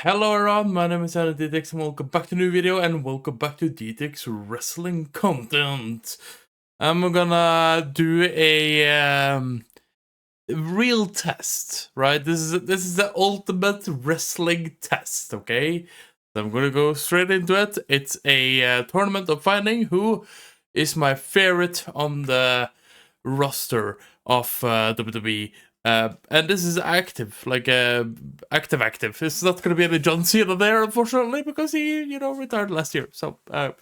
Hello everyone, my name is DanielDTX and welcome back to a new video and welcome back to DTX Wrestling content. I'm gonna do a real test, right? This is the ultimate wrestling test, okay? So I'm gonna go straight into it. It's a tournament of finding who is my favorite on the roster of WWE. And this is active, like active. It's not gonna be any John Cena there, unfortunately, because he, retired last year. So I'm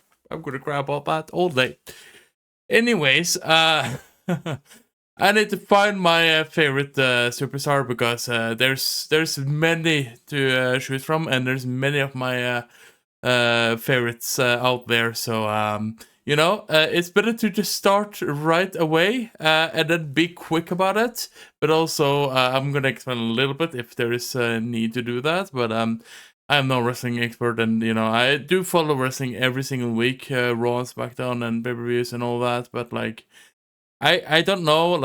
gonna grab all that all day. Anyways, I need to find my favorite superstar because there's many to choose from, and there's many of my favorites out there. So it's better to just start right away and then be quick about it. But also, I'm gonna explain a little bit if there is a need to do that. But I'm no wrestling expert, and I do follow wrestling every single week, Raw and SmackDown and pay-per-views and all that. But like, I don't know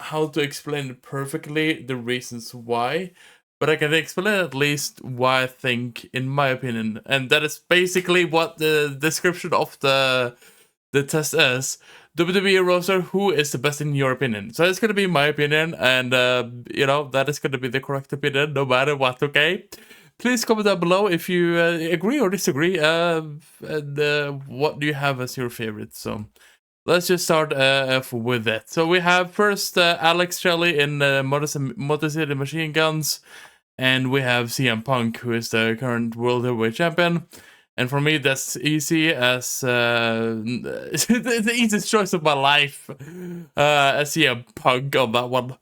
how to explain perfectly the reasons why. But I can explain at least why I think, in my opinion, and that is basically what the description of the test is. WWE roster, who is the best in your opinion? So it's gonna be my opinion, and that is gonna be the correct opinion, no matter what. Okay, please comment down below if you agree or disagree, and what do you have as your favorite. So let's just start with it. So we have first Alex Shelley in Motor City Machine Guns. And we have CM Punk, who is the current World Heavyweight Champion. And for me, that's easy as the easiest choice of my life. As CM Punk on that one.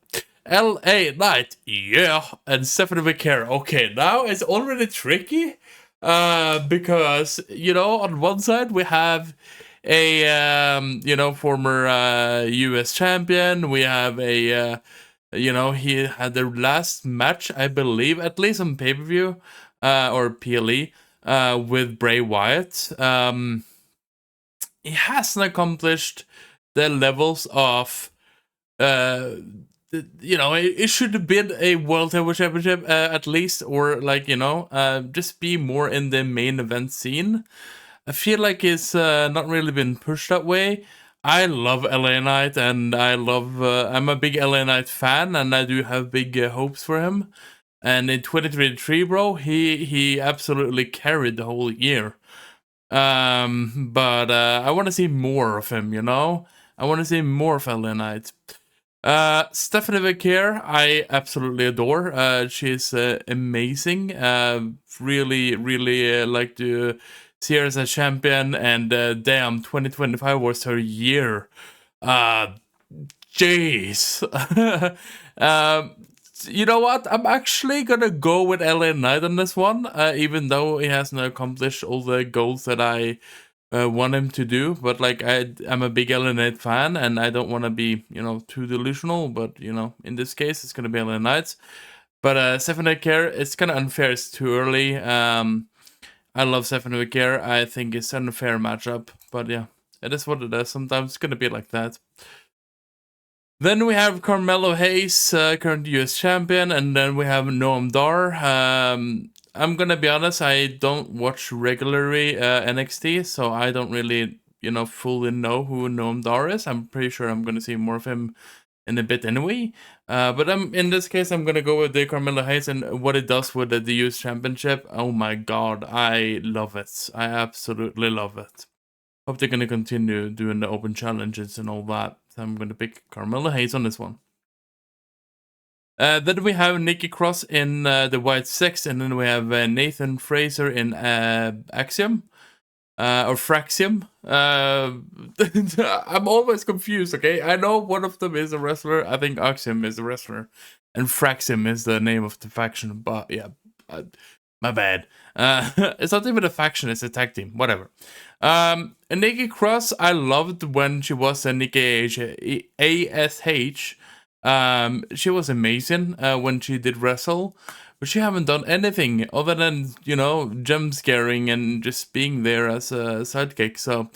LA Knight, yeah, and Stephanie McCare. Okay, now it's already tricky. Because on one side we have a former US champion. We have a he had the last match, I believe, at least on pay-per-view or PLE, with Bray Wyatt. He hasn't accomplished the levels of, it should have been a World Heavyweight Championship at least, or just be more in the main event scene. I feel like it's not really been pushed that way. I love LA Knight, and I'm a big LA Knight fan, and I do have big hopes for him. And in 2023, bro, he absolutely carried the whole year. But I want to see more of him, I want to see more of LA Knight. Stephanie McCare, I absolutely adore. She's amazing. Really like to see her as a champion, and damn, 2025 was her year. Jeez. You know what? I'm actually gonna go with LA Knight on this one, even though he hasn't accomplished all the goals that I want him to do. But like, I'm a big LA Knight fan, and I don't want to be, too delusional. But in this case, it's gonna be LA Knight. But Stephanie McCare, it's kind of unfair. It's too early. I love Stephanie McCare. I think it's an unfair matchup, but yeah, it is what it is. Sometimes it's gonna be like that. Then we have Carmelo Hayes, current US champion, and then we have Noam Dar. I'm gonna be honest, I don't watch regularly NXT, so I don't really, fully know who Noam Dar is. I'm pretty sure I'm gonna see more of him in a bit anyway. But in this case, I'm gonna go with the Carmelo Hayes and what it does with the US Championship. Oh my god, I love it. I absolutely love it. Hope they're gonna continue doing the open challenges and all that. So I'm gonna pick Carmelo Hayes on this one. Then we have Nikki Cross in the White Six, and then we have Nathan Fraser in Axiom. Or Fraxium. I'm always confused, okay? I know one of them is a wrestler. I think Axiom is a wrestler. And Fraxium is the name of the faction. But yeah, my bad. It's not even a faction, it's a tag team. Whatever. And Nikki Cross, I loved when she was a Nikki ASH. She was amazing when she did wrestle. But she haven't done anything other than, jump scaring and just being there as a sidekick. So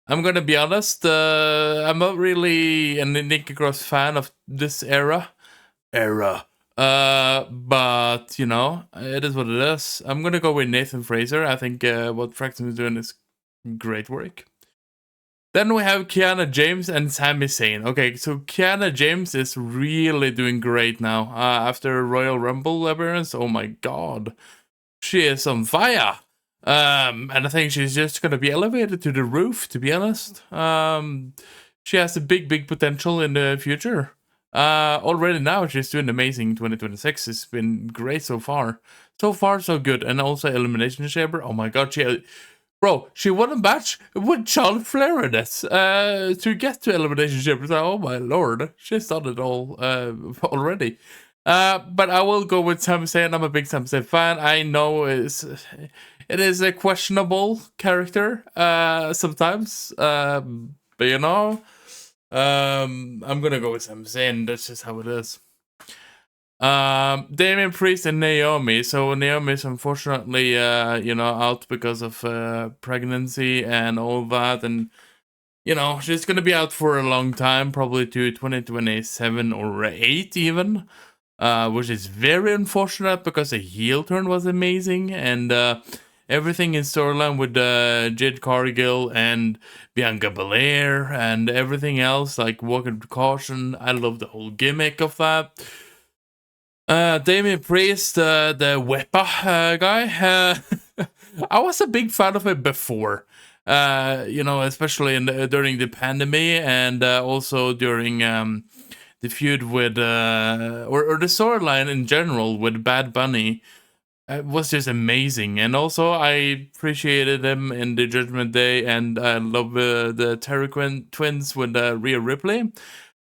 I'm gonna be honest, I'm not really a Nikki Cross fan of this era. But you know, it is what it is. I'm gonna go with Nathan Fraser. I think what Fraxton is doing is great work. Then we have Kiana James and Sami Zayn. Okay, so Kiana James is really doing great now. After Royal Rumble appearance, oh my god, she is on fire. And I think she's just gonna be elevated to the roof, to be honest. She has a big potential in the future. Already now she's doing amazing. 2026 has been great so far. So far, so good. And also Elimination Chamber. Oh my god, bro, she won a match with Charlotte Flair in it to get to Elimination Chamber. So, oh my lord, she's done it all already. But I will go with Sami Zayn. I'm a big Sami Zayn fan. I know it is a questionable character sometimes, but you know, I'm gonna go with Sami Zayn. That's just how it is. Damian Priest and Naomi. So Naomi is unfortunately, you know, out because of pregnancy and all that, and you know, she's gonna be out for a long time, probably to 2027 or 8 even. Which is very unfortunate because the heel turn was amazing, and everything in storyline with Jade Cargill and Bianca Belair and everything else, like Walking with Caution. I love the whole gimmick of that. Damian Priest, the Wepa guy. I was a big fan of it before. You know, especially during the pandemic and also during the feud with or the storyline in general with Bad Bunny was just amazing. And also I appreciated him in the Judgment Day, and I love the Terry twins with Rhea Ripley.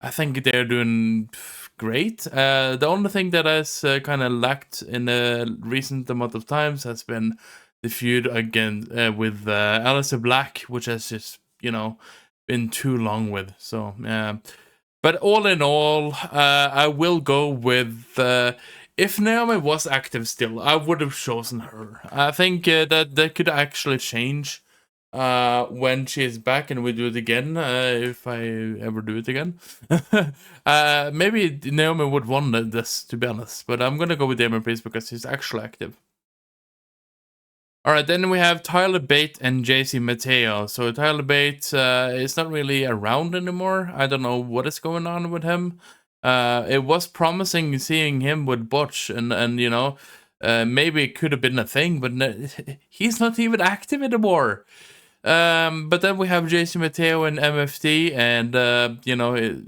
I think they're doing great. The only thing that has kind of lacked in the recent amount of times has been the feud again with Aleister Black, which has just, you know, been too long with. So yeah. But all in all, I will go with if Naomi was active still, I would have chosen her. I think that could actually change when she is back and we do it again, if I ever do it again. Maybe Naomi would want this, to be honest, but I'm gonna go with Damian Priest because he's actually active. Alright, then we have Tyler Bate and JC Mateo. So Tyler Bate is not really around anymore. I don't know what is going on with him. It was promising seeing him with Butch, and you know, maybe it could have been a thing, but he's not even active anymore. But then we have JC Mateo and MFT, and you know,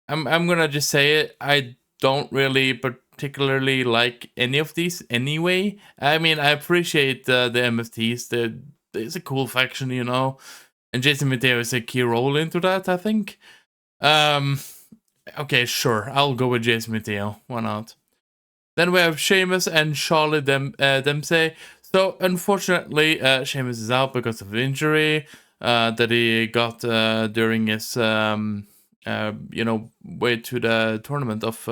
I'm gonna just say it. I don't really particularly like any of these anyway. I mean, I appreciate the MFTs. It's a cool faction, you know, and Jason Mateo is a key role into that, I think. Okay, sure, I'll go with Jason Mateo. Why not? Then we have Sheamus and Charlie Dempsey. So unfortunately, Sheamus is out because of injury that he got during his you know, way to the tournament of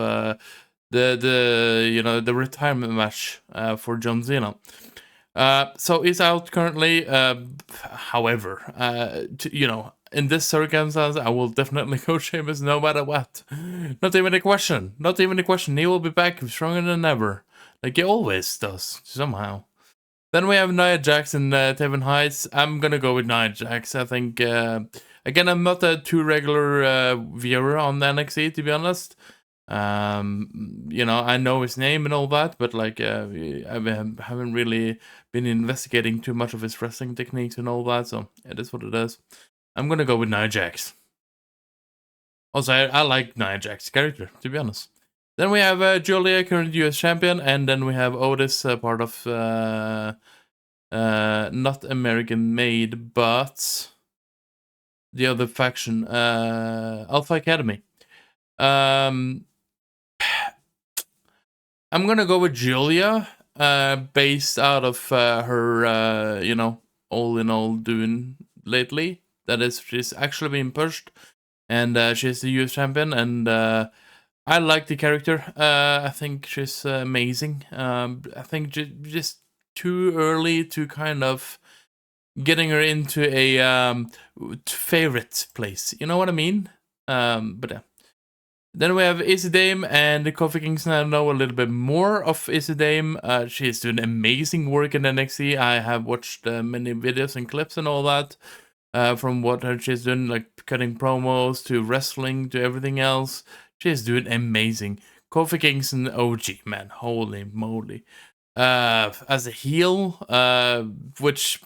the you know, the retirement match for John Cena. So he's out currently. However, you know, in this circumstance, I will definitely go Sheamus no matter what. Not even a question. Not even a question. He will be back stronger than ever, like he always does somehow. Then we have Nia Jax and Tevin Heights. I'm gonna go with Nia Jax. I think again, I'm not a too regular viewer on NXT, to be honest. You know, I know his name and all that, but like I haven't really been investigating too much of his wrestling techniques and all that, so it is what it is. I'm gonna go with Nia Jax. Also, I like Nia Jax's character, to be honest. Then we have Julia, current US champion, and then we have Otis, part of not American Made, but the other faction, Alpha Academy. I'm gonna go with Julia, based out of her, you know, all in all doing lately. That is, she's actually been pushed, and she's the US champion, and I like the character. I think she's amazing. I think just too early to kind of getting her into a favorite place. You know what I mean? But yeah. Then we have Izzy Dame and Kofi Kingston. I know a little bit more of Izzy Dame. She's doing amazing work in NXT. I have watched many videos and clips and all that from what she's doing, like cutting promos to wrestling to everything else. She's doing amazing. Kofi Kingston, OG, man. Holy moly. As a heel, which...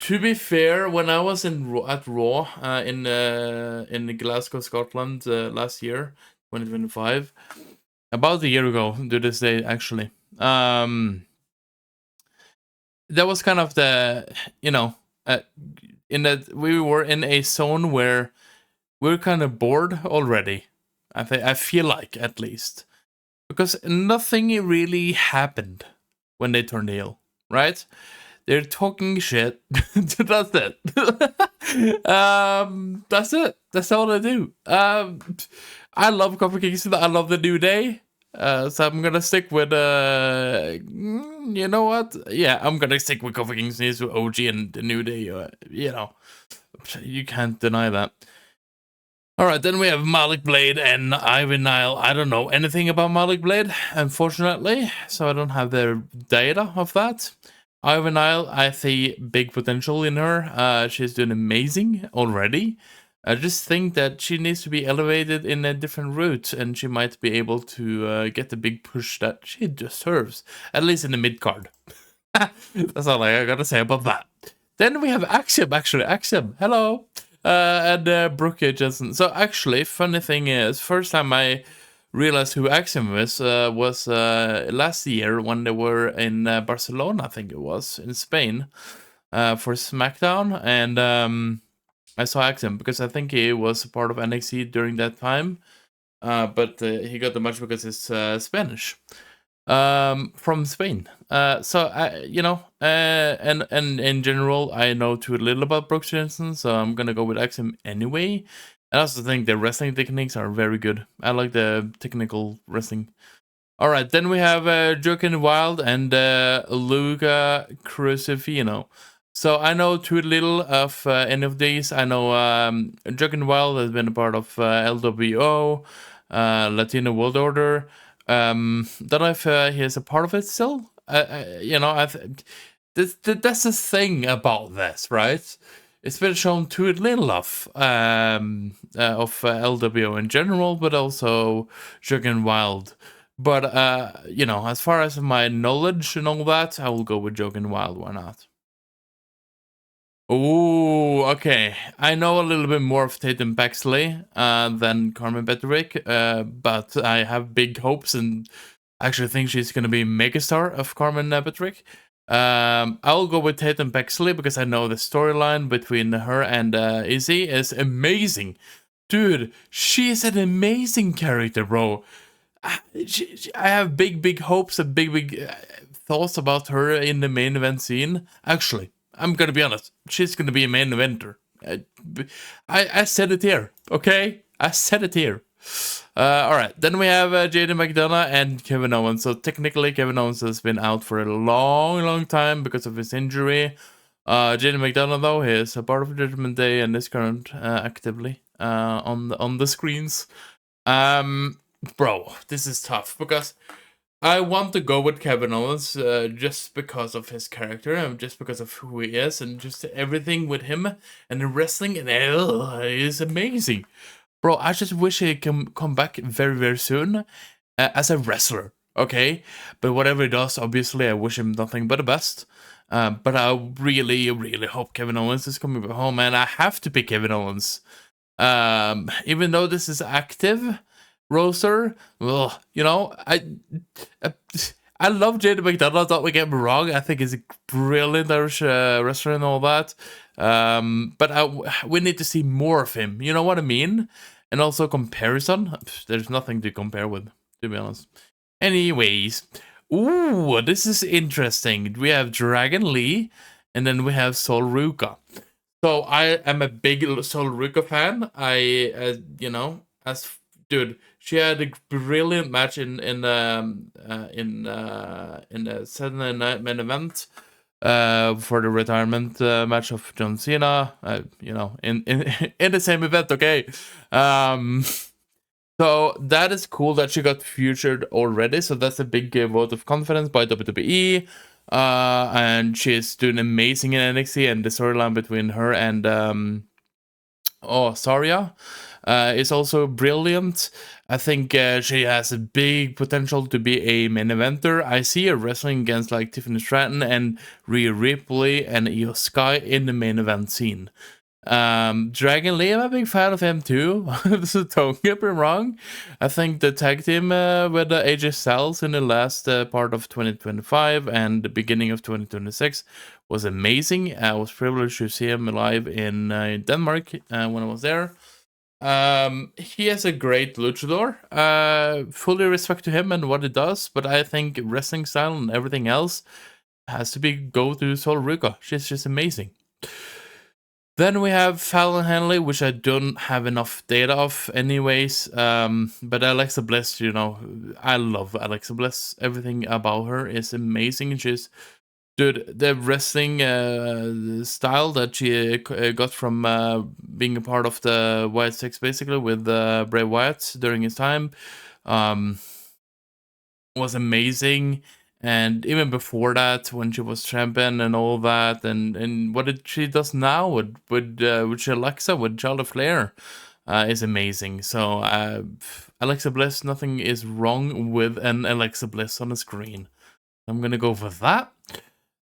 To be fair, when I was at Raw in Glasgow, Scotland last year, 2025, about a year ago to this day actually, that was kind of the, in that we were in a zone where we were kind of bored already. I feel like, at least, because nothing really happened when they turned heel, right? They're talking shit. That's it. That's it. That's all I do. I love Kofi Kingston. I love the New Day. So I'm gonna stick with you know what? Yeah, I'm gonna stick with Kofi Kingston. He's OG and the New Day. You can't deny that. All right, then we have Malik Blade and Ivy Nile. I don't know anything about Malik Blade, unfortunately, so I don't have the data of that. Ivy Nile, I see big potential in her. She's doing amazing already. I just think that she needs to be elevated in a different route, and she might be able to get the big push that she deserves, at least in the mid card. That's all I gotta say about that. Then we have Axiom, actually. Axiom, hello. And Brooke Jensen. So actually, funny thing is, first time I realized who Axiom was last year when they were in Barcelona, I think it was, in Spain, for SmackDown, and I saw Axiom because I think he was a part of NXT during that time, but he got the match because it's Spanish, from Spain. So and in general, I know too little about Brooke Jensen, so I'm gonna go with Axiom anyway. I also think the wrestling techniques are very good. I like the technical wrestling. All right, then we have Joaquin Wild and Luca Crucifino. So I know too little of any of these. I know Joaquin Wild has been a part of LWO, Latino World Order. Don't know if he is a part of it still. That's the thing about this, right? It's been shown too little of LWO in general, but also Joaquin Wild. But as far as my knowledge and all that, I will go with Joaquin Wild. Why not? Oh, okay. I know a little bit more of Tatum Paxley than Carmen Petrick, but I have big hopes and actually think she's going to be megastar of Carmen Petrick. I'll go with Tatum Paxley because I know the storyline between her and Izzy is amazing. Dude, she's an amazing character, bro. I have big hopes and big thoughts about her in the main event scene. Actually, I'm gonna be honest. She's gonna be a main eventer. I said it here, okay? I said it here. All right, then we have Jaden McDonough and Kevin Owens. So technically, Kevin Owens has been out for a long time because of his injury. Jaden McDonough, though, he is a part of Judgment Day and is currently actively on the screens. Bro, this is tough because I want to go with Kevin Owens just because of his character and just because of who he is and just everything with him and the wrestling and is amazing. Bro, I just wish he can come back very soon as a wrestler, okay? But whatever he does, obviously, I wish him nothing but the best. But I really hope Kevin Owens is coming back home, and I have to pick Kevin Owens. Even though this is active roster, well, I love Jaden McDonough, don't get me wrong. I think he's a brilliant Irish wrestler and all that. But we need to see more of him. You know what I mean? And also comparison. There's nothing to compare with, to be honest. Anyways, ooh, this is interesting. We have Dragon Lee, and then we have Sol Ruka. So I am a big Sol Ruka fan. Dude, she had a brilliant match in the Saturday Night main event for the retirement match of John Cena. In the same event, okay. So that is cool that she got featured already. So that's a big vote of confidence by WWE. And she's doing amazing in NXT, and the storyline between her and Saria is also brilliant. I think she has a big potential to be a main eventer. I see her wrestling against like Tiffany Stratton and Rhea Ripley and Io Sky in the main event scene. Dragon Lee, I'm a big fan of him too. So don't get me wrong. I think the tag team with AJ Styles in the last part of 2025 and the beginning of 2026 was amazing. I was privileged to see him live in Denmark when I was there. He has a great luchador. Fully respect to him and what he does, but I think wrestling style and everything else has to be go to Sol Ruka. She's just amazing. Then we have Fallon Henley, which I don't have enough data of anyways. But Alexa Bliss, you know, I love Alexa Bliss. Everything about her is amazing. She's, dude, the wrestling style that she got from being a part of the Wyatt Six, basically, with Bray Wyatt during his time, was amazing. And even before that, when she was champion and all that, and what she does now with Alexa, with Charlotte Flair, is amazing. So Alexa Bliss, nothing is wrong with an Alexa Bliss on the screen. I'm gonna go for that.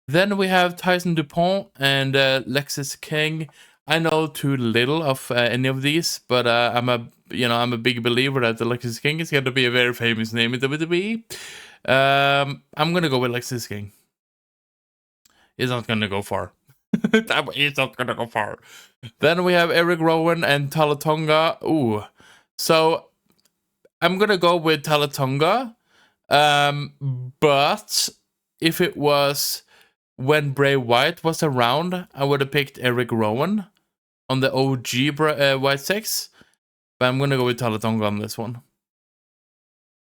Then we have Tyson DuPont and Lexis King. I know too little of any of these, but I'm a big believer that Lexis King is going to be a very famous name in WWE. I'm gonna go with Lexis King. He's not gonna go far. He's not gonna go far. Then we have Eric Rowan and Talatonga. Ooh, so I'm gonna go with Talatonga. But if it was when Bray Wyatt was around, I would have picked Eric Rowan on the OG Wyatt Six. But I'm gonna go with Talatonga on this one.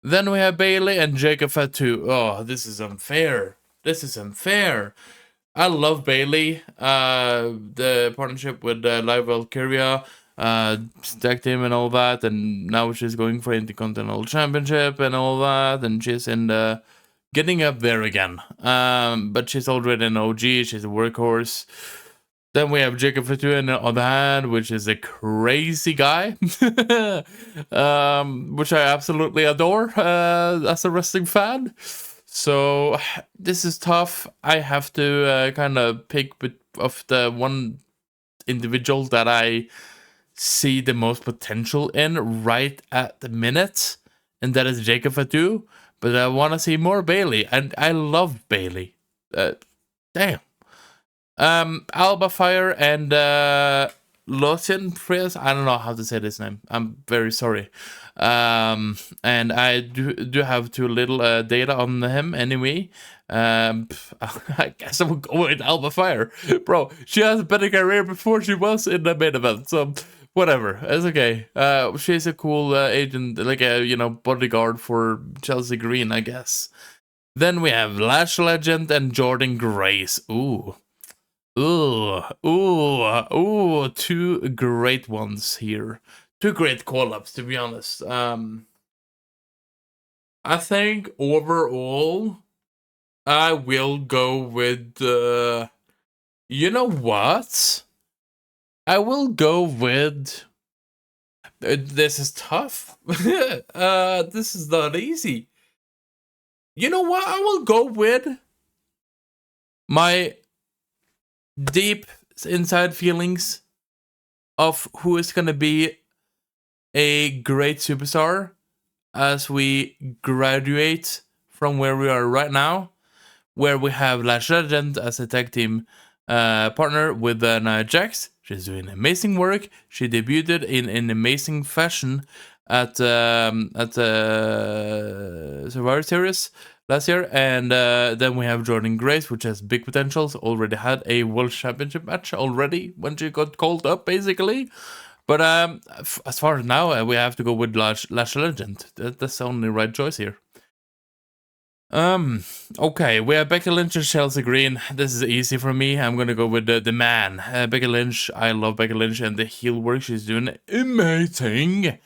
Then we have Bailey and Jacob Fatu. Oh, this is unfair. This is unfair. I love Bailey. The partnership with Live Valkyria, tag team and all that, and now she's going for Intercontinental Championship and all that, and she's in the getting up there again. But she's already an OG. She's a workhorse. Then we have Jacob Fatu on the other hand, which is a crazy guy, which I absolutely adore as a wrestling fan. So this is tough. I have to kind of pick of the one individual that I see the most potential in right at the minute, and that is Jacob Fatu. But I want to see more Bailey, and I love Bailey. Damn. Alba Fire and Lotin Prius. I don't know how to say this name. I'm very sorry. And I do have too little data on him anyway. I guess I will go with Alba Fire. Bro, she has a better career before she was in the main event, so whatever. It's okay. She's a cool agent, like a bodyguard for Chelsea Green, I guess. Then we have Lash Legend and Jordan Grace. Ooh, two great ones here. Two great call-ups, to be honest. I think overall, I will go with, you know what? I will go with, this is tough. This is not easy. You know what? I will go with my deep inside feelings of who is going to be a great superstar as we graduate from where we are right now, where we have Lash Legend as a tag team partner with Nia Jax. She's doing amazing work. She debuted in an amazing fashion at Survivor Series last year, and then we have Jordan Grace, which has big potentials. Already had a World Championship match already when she got called up, basically. But as far as now, we have to go with Lash Legend. That's the only right choice here. Okay, we have Becky Lynch and Chelsea Green. This is easy for me. I'm gonna go with the man. Becky Lynch. I love Becky Lynch and the heel work she's doing. Amazing.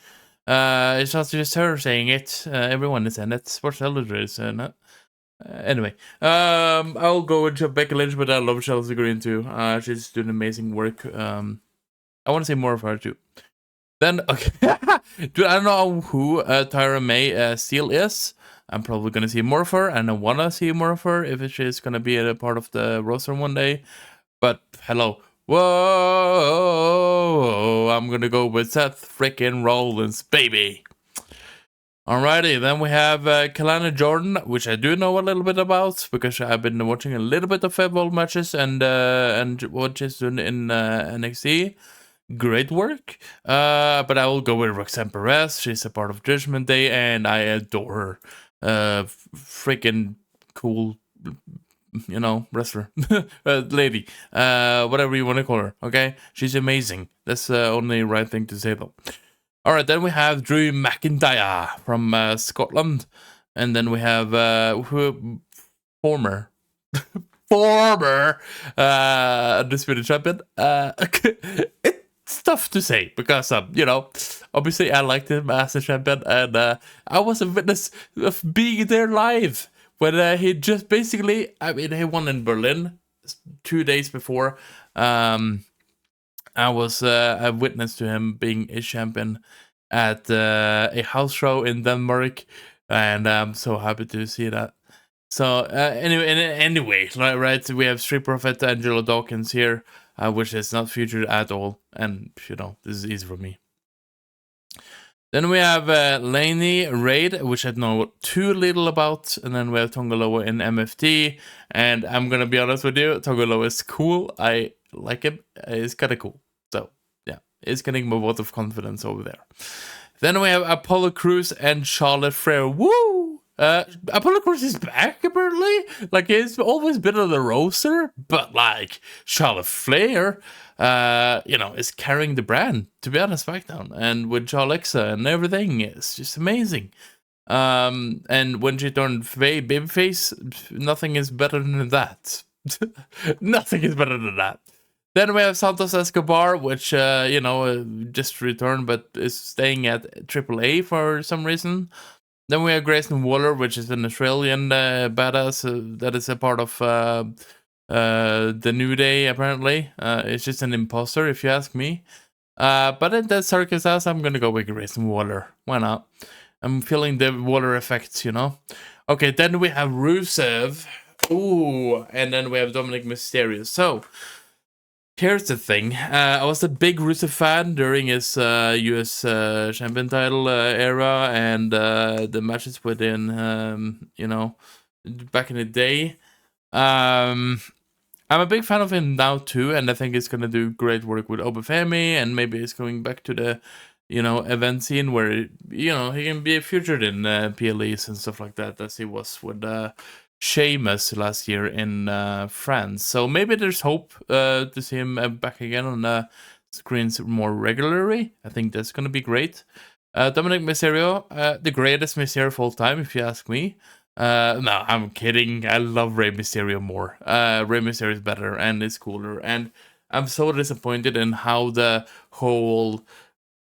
It's not just her saying it. Everyone is saying it. Sports Illustrated is saying it. Anyway, I'll go with Becky Lynch, but I love Chelsea Green too. She's doing amazing work. I want to see more of her too. Then, okay, dude, I don't know who Tyra May Steele is. I'm probably gonna see more of her, and I wanna see more of her if she's gonna be a part of the roster one day. But hello, whoa, I'm gonna go with Seth freaking Rollins, baby. Alrighty, then we have Kalana Jordan, which I do know a little bit about because I've been watching a little bit of Evolve matches and what she's doing in NXT. Great work. But I will go with Roxanne Perez. She's a part of Judgment Day, and I adore her. Freaking cool, wrestler, lady, whatever you want to call her. Okay, she's amazing. That's the only right thing to say though. All right, then we have Drew McIntyre from Scotland, and then we have former Undisputed Champion. It's tough to say because obviously I liked him as a champion, and I was a witness of being there live when he just basically, he won in Berlin 2 days before. I was a witness to him being a champion at a house show in Denmark, and I'm so happy to see that. So anyway, right, we have Street Profit Angelo Dawkins here, which is not featured at all, and this is easy for me. Then we have Laney Raid, which I know too little about, and then we have Tongaloa in MFT, and I'm gonna be honest with you, Tongaloa is cool. I like him. It's kind of cool. So yeah, it's getting a lot of confidence over there. Then we have Apollo Crews and Charlotte Flair. Woo! Apollo Crews is back apparently. Like, he's always been on the roster, but like Charlotte Flair, is carrying the brand, to be honest, SmackDown, and with Alexa and everything, it's just amazing. And when she turned babyface, nothing is better than that. Nothing is better than that. Then we have Santos Escobar, which just returned but is staying at AAA for some reason. Then we have Grayson Waller, which is an Australian badass that is a part of the New Day, apparently. It's just an imposter, if you ask me. But in that circumstance, I'm gonna go with Grayson Waller. Why not? I'm feeling the Waller effect, Okay, then we have Rusev. Ooh, and then we have Dominic Mysterio. So, here's the thing. I was a big Rusev fan during his US champion title era and the matches within, back in the day. I'm a big fan of him now too, and I think he's gonna do great work with Obafemi, and maybe he's going back to the, event scene where, he can be featured in PLEs and stuff like that, as he was with Sheamus last year in France. So maybe there's hope to see him back again on the screens more regularly. I think that's going to be great. Dominic Mysterio, the greatest Mysterio of all time, if you ask me. No, I'm kidding. I love Rey Mysterio more. Rey Mysterio is better and is cooler. And I'm so disappointed in how the whole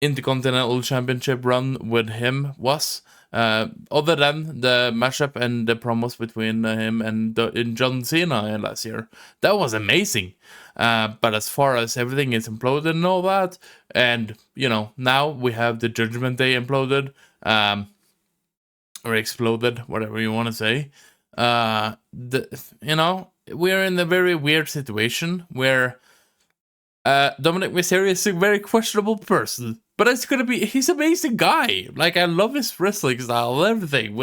Intercontinental Championship run with him was. Other than the matchup and the promos between him and John Cena last year. That was amazing. But as far as everything is imploded and all that, and, now we have the Judgment Day imploded, or exploded, whatever you want to say. We're in a very weird situation where Dominic Mysterio is a very questionable person, but he's an amazing guy. Like, I love his wrestling style and everything.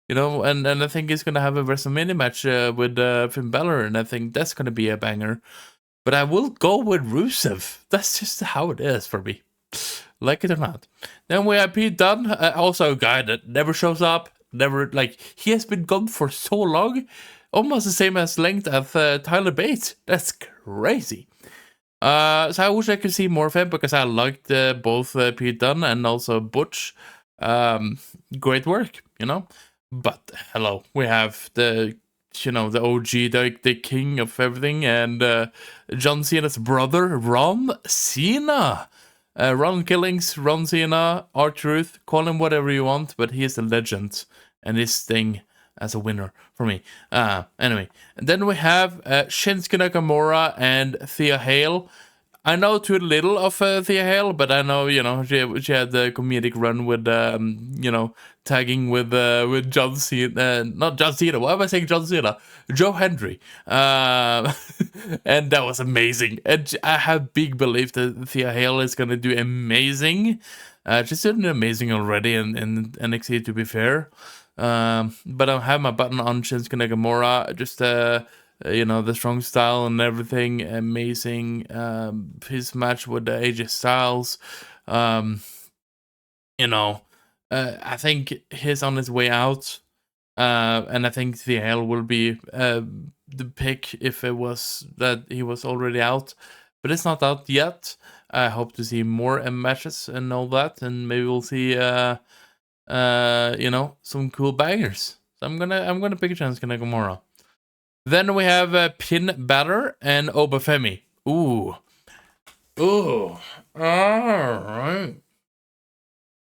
And I think he's gonna have a WrestleMania match with Finn Balor, and I think that's gonna be a banger. But I will go with Rusev. That's just how it is for me, like it or not. Then we have Pete Dunne, also a guy that never shows up. He has been gone for so long, almost the same as length as Tyler Bates. That's crazy. So I wish I could see more of him because I liked both Pete Dunne and also Butch. Great work, But hello, we have the OG, the king of everything, and John Cena's brother, Ron Cena. Ron Killings, Ron Cena, R-Truth, call him whatever you want, but he is a legend, and his thing as a winner for me. Anyway, and then we have Shinsuke Nakamura and Thea Hale. I know too little of Thea Hale, but I know, you know, she had the comedic run with, you know, tagging with John Cena, not John Cena, why am I saying John Cena? Joe Hendry. And that was amazing. And I have big belief that Thea Hale is going to do amazing. She's doing amazing already in NXT, to be fair. But I have my button on Shinsuke Nakamura, just, you know, the strong style and everything, amazing. His match with AJ Styles, you know, I think he's on his way out, and I think the hell will be the pick if it was that he was already out, but it's not out yet. I hope to see more matches and all that, and maybe we'll see, you know, some cool bangers. So I'm gonna pick a chance Nakamura. Then we have Pin Balor and Obafemi. Ooh. Alright.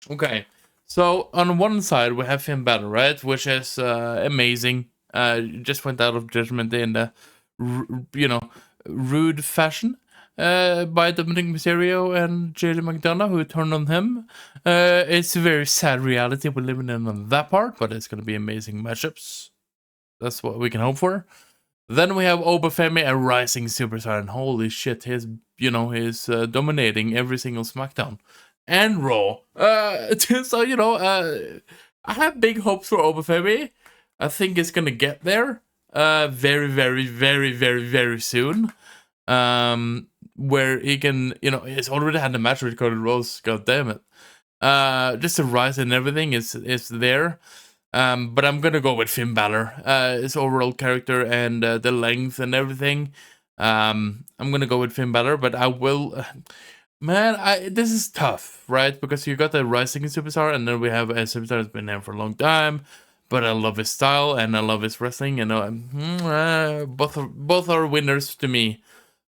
Okay. So, on one side, we have Finn Balor, right? Which is amazing. Just went out of Judgment Day in the, you know, rude fashion by Dominic Mysterio and JJ McDonough, who turned on him. It's a very sad reality we're living in on that part, but it's going to be amazing matchups. That's what we can hope for. Then we have Obafemi, a rising superstar, and holy shit, he's dominating every single SmackDown and Raw. So you know, I have big hopes for Obafemi. I think it's gonna get there, very, very, very, very, very soon. Where he can, you know, he's already had a match with Cody Rhodes. God damn it! Just the rise and everything is there. But I'm gonna go with Finn Balor. His overall character and the length and everything. I'm gonna go with Finn Balor, but I will. Man, this is tough, right? Because you got the rising superstar, and then we have a superstar that's been there for a long time. But I love his style and I love his wrestling. You know, both are winners to me.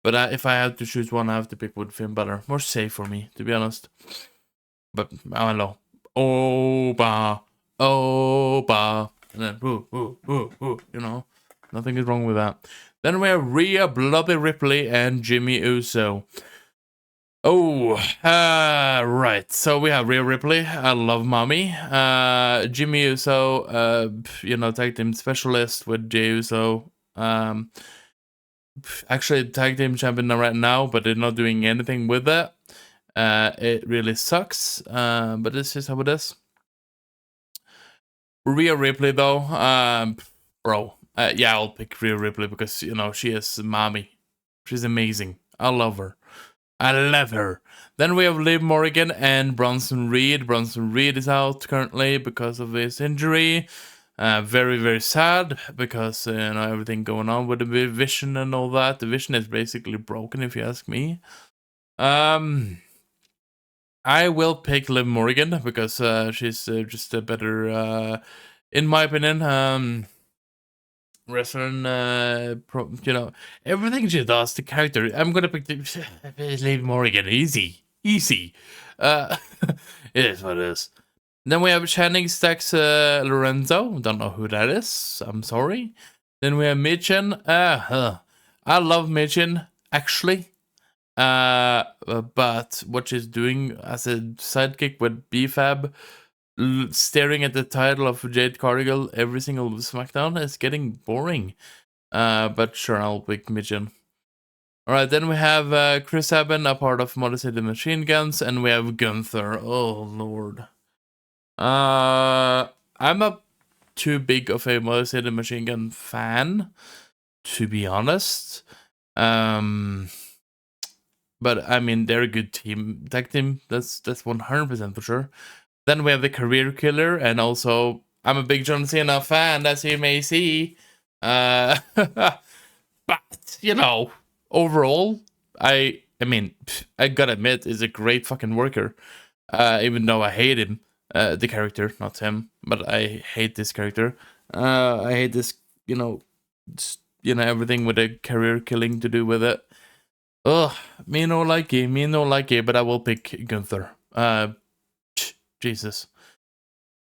But if I have to choose one, I have to pick with Finn Balor. More safe for me, to be honest. But I don't know. Oba, and then you know, nothing is wrong with that. Then we have Rhea Bloody Ripley and Jimmy Uso. Oh, right. So we have Rhea Ripley. I love mommy. Jimmy Uso, you know, tag team specialist with Jey Uso. Actually, tag team champion right now, but they're not doing anything with that. It really sucks. But this is how it is. Rhea Ripley, though, bro, yeah, I'll pick Rhea Ripley because, you know, she is mommy. She's amazing. I love her. I love her. Then we have Liv Morgan and Bronson Reed. Bronson Reed is out currently because of his injury. Very, very sad because, you know, everything going on with the Vision and all that. The Vision is basically broken, if you ask me. I will pick Liv Morgan because she's just a better, in my opinion, wrestler. You know, everything she does, the character. I'm gonna pick Liv Morgan. Easy. It is what it is. Then we have Channing Stacks Lorenzo. Don't know who that is. I'm sorry. Then we have Michin. I love Michin, actually. But what she's doing as a sidekick with BFAB, staring at the title of Jade Cargill every single SmackDown is getting boring. But sure, I'll pick Michin. Alright, then we have Chris Sabin, a part of Motor City Machine Guns, and we have Gunther. Oh, Lord. I'm not too big of a Motor City Machine Gun fan, to be honest. But I mean, they're a good team, tag team. That's 100% for sure. Then we have the Career Killer, and also I'm a big John Cena fan, as you may see. But you know, overall, I mean, I gotta admit, is a great fucking worker. Even though I hate him, the character, not him, but I hate this character. I hate this, you know, everything with the career killing to do with it. Ugh, me no likey, but I will pick Gunther. Jesus.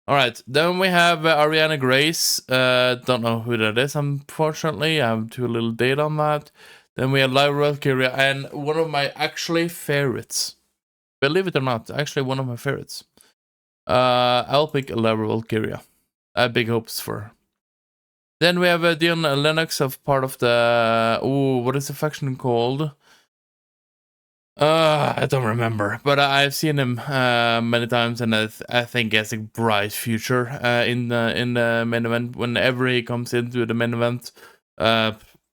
Alright, then we have Ariana Grace. Don't know who that is, unfortunately. I have too little data on that. Then we have Lyra Valkyria, and one of my actually favorites. Believe it or not, actually one of my favorites. I'll pick Lyra Valkyria. I have big hopes for her. Then we have Dion Lennox of part of the... Ooh, what is the faction called? I don't remember, but I've seen him many times, and I think he has a bright future in the main event whenever he comes into the main event,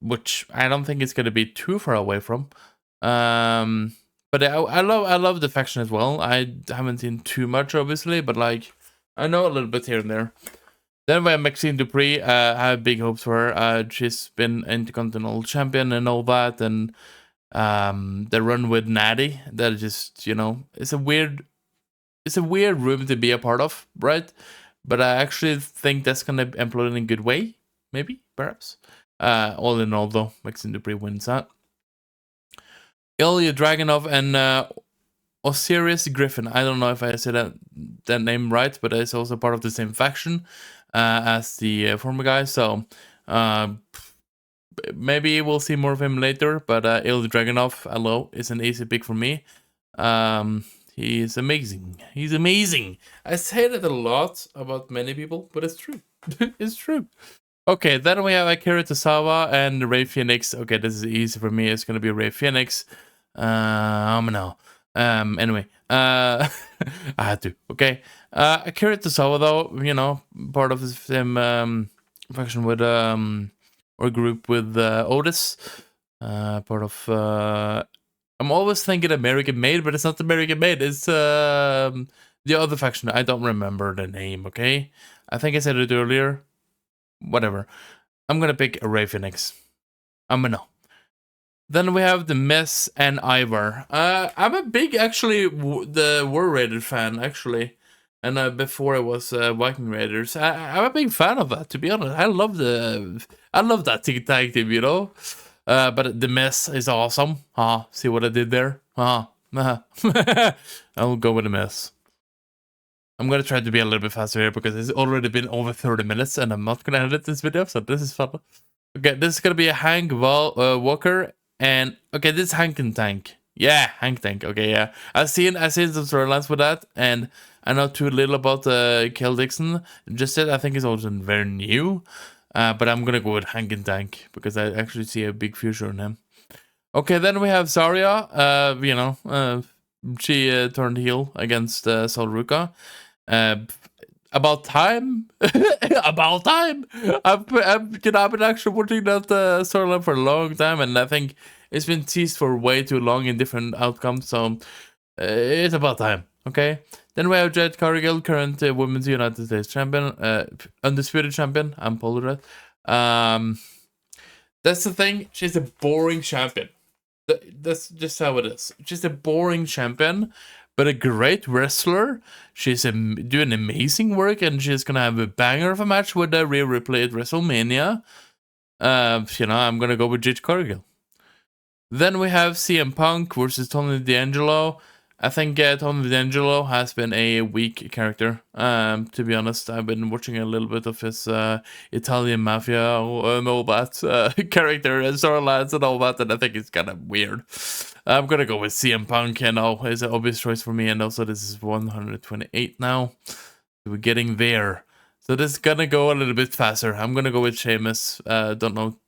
which I don't think it's gonna be too far away from. But I love the faction as well. I haven't seen too much, obviously, but like I know a little bit here and there. Then we have Maxine Dupree. I have big hopes for her. She's been Intercontinental Champion and all that, and the run with Natty, that is just, you know, it's a weird room to be a part of, right? But I actually think that's gonna implode in a good way, maybe, perhaps. All in all, though, Maxine Dupree wins that. Ilya Dragunov and Osiris Griffin. I don't know if I said that name right, but it's also part of the same faction as the former guy. So maybe we'll see more of him later. But Ilya Dragunov, hello, is an easy pick for me. He is amazing. He's amazing. I say that a lot about many people, but it's true. It's true. Okay, then we have Akira Tozawa and Rey Fenix. Okay, this is easy for me. It's gonna be Rey Fenix. No. Anyway, I had to. Okay, Akira Tozawa, though, you know, part of the same faction with or group with Otis. Part of I'm always thinking American Made, but it's not American Made. It's the other faction. I don't remember the name. Okay, I think I said it earlier. Whatever. I'm gonna pick Rey Fenix. I'm gonna. Then we have the Miz and Ivar. I'm a big, actually, the War Raider fan, actually. And before I was Viking Raiders, I'm a big fan of that. To be honest, I love that tag team, you know. But the Miz is awesome. See what I did there? I'll go with the Miz. I'm gonna try to be a little bit faster here because it's already been over 30 minutes and I'm not gonna edit this video, so this is fun. Okay, this is gonna be a Hank Walker, and okay, this is Hank and Tank. Yeah, Hank Tank. Okay, yeah, I've seen some storylines with that, and I know too little about Kel Dixon. Just said I think he's also very new, but I'm gonna go with Hank and Tank because I actually see a big future in him. Okay, then we have Zarya. You know, she turned heel against Sol Ruka. About time. About time. I've been actually watching that storyline for a long time, and I think it's been teased for way too long in different outcomes. So it's about time. Okay. Then we have Jade Cargill, current Women's United States Champion, undisputed champion. I'm Polarized. That's the thing. She's a boring champion. That's just how it is. She's a boring champion, but a great wrestler. She's doing amazing work, and she's gonna have a banger of a match with Rhea Ripley at WrestleMania. You know, I'm gonna go with Jade Cargill. Then we have CM Punk versus Tony D'Angelo. I think Tony D'Angelo has been a weak character. To be honest, I've been watching a little bit of his Italian mafia and all that character and storylines and all that, and I think it's kind of weird. I'm gonna go with CM Punk, and it's an obvious choice for me. And also, this is 128 now. So we're getting there. So this is gonna go a little bit faster. I'm gonna go with Sheamus. I don't know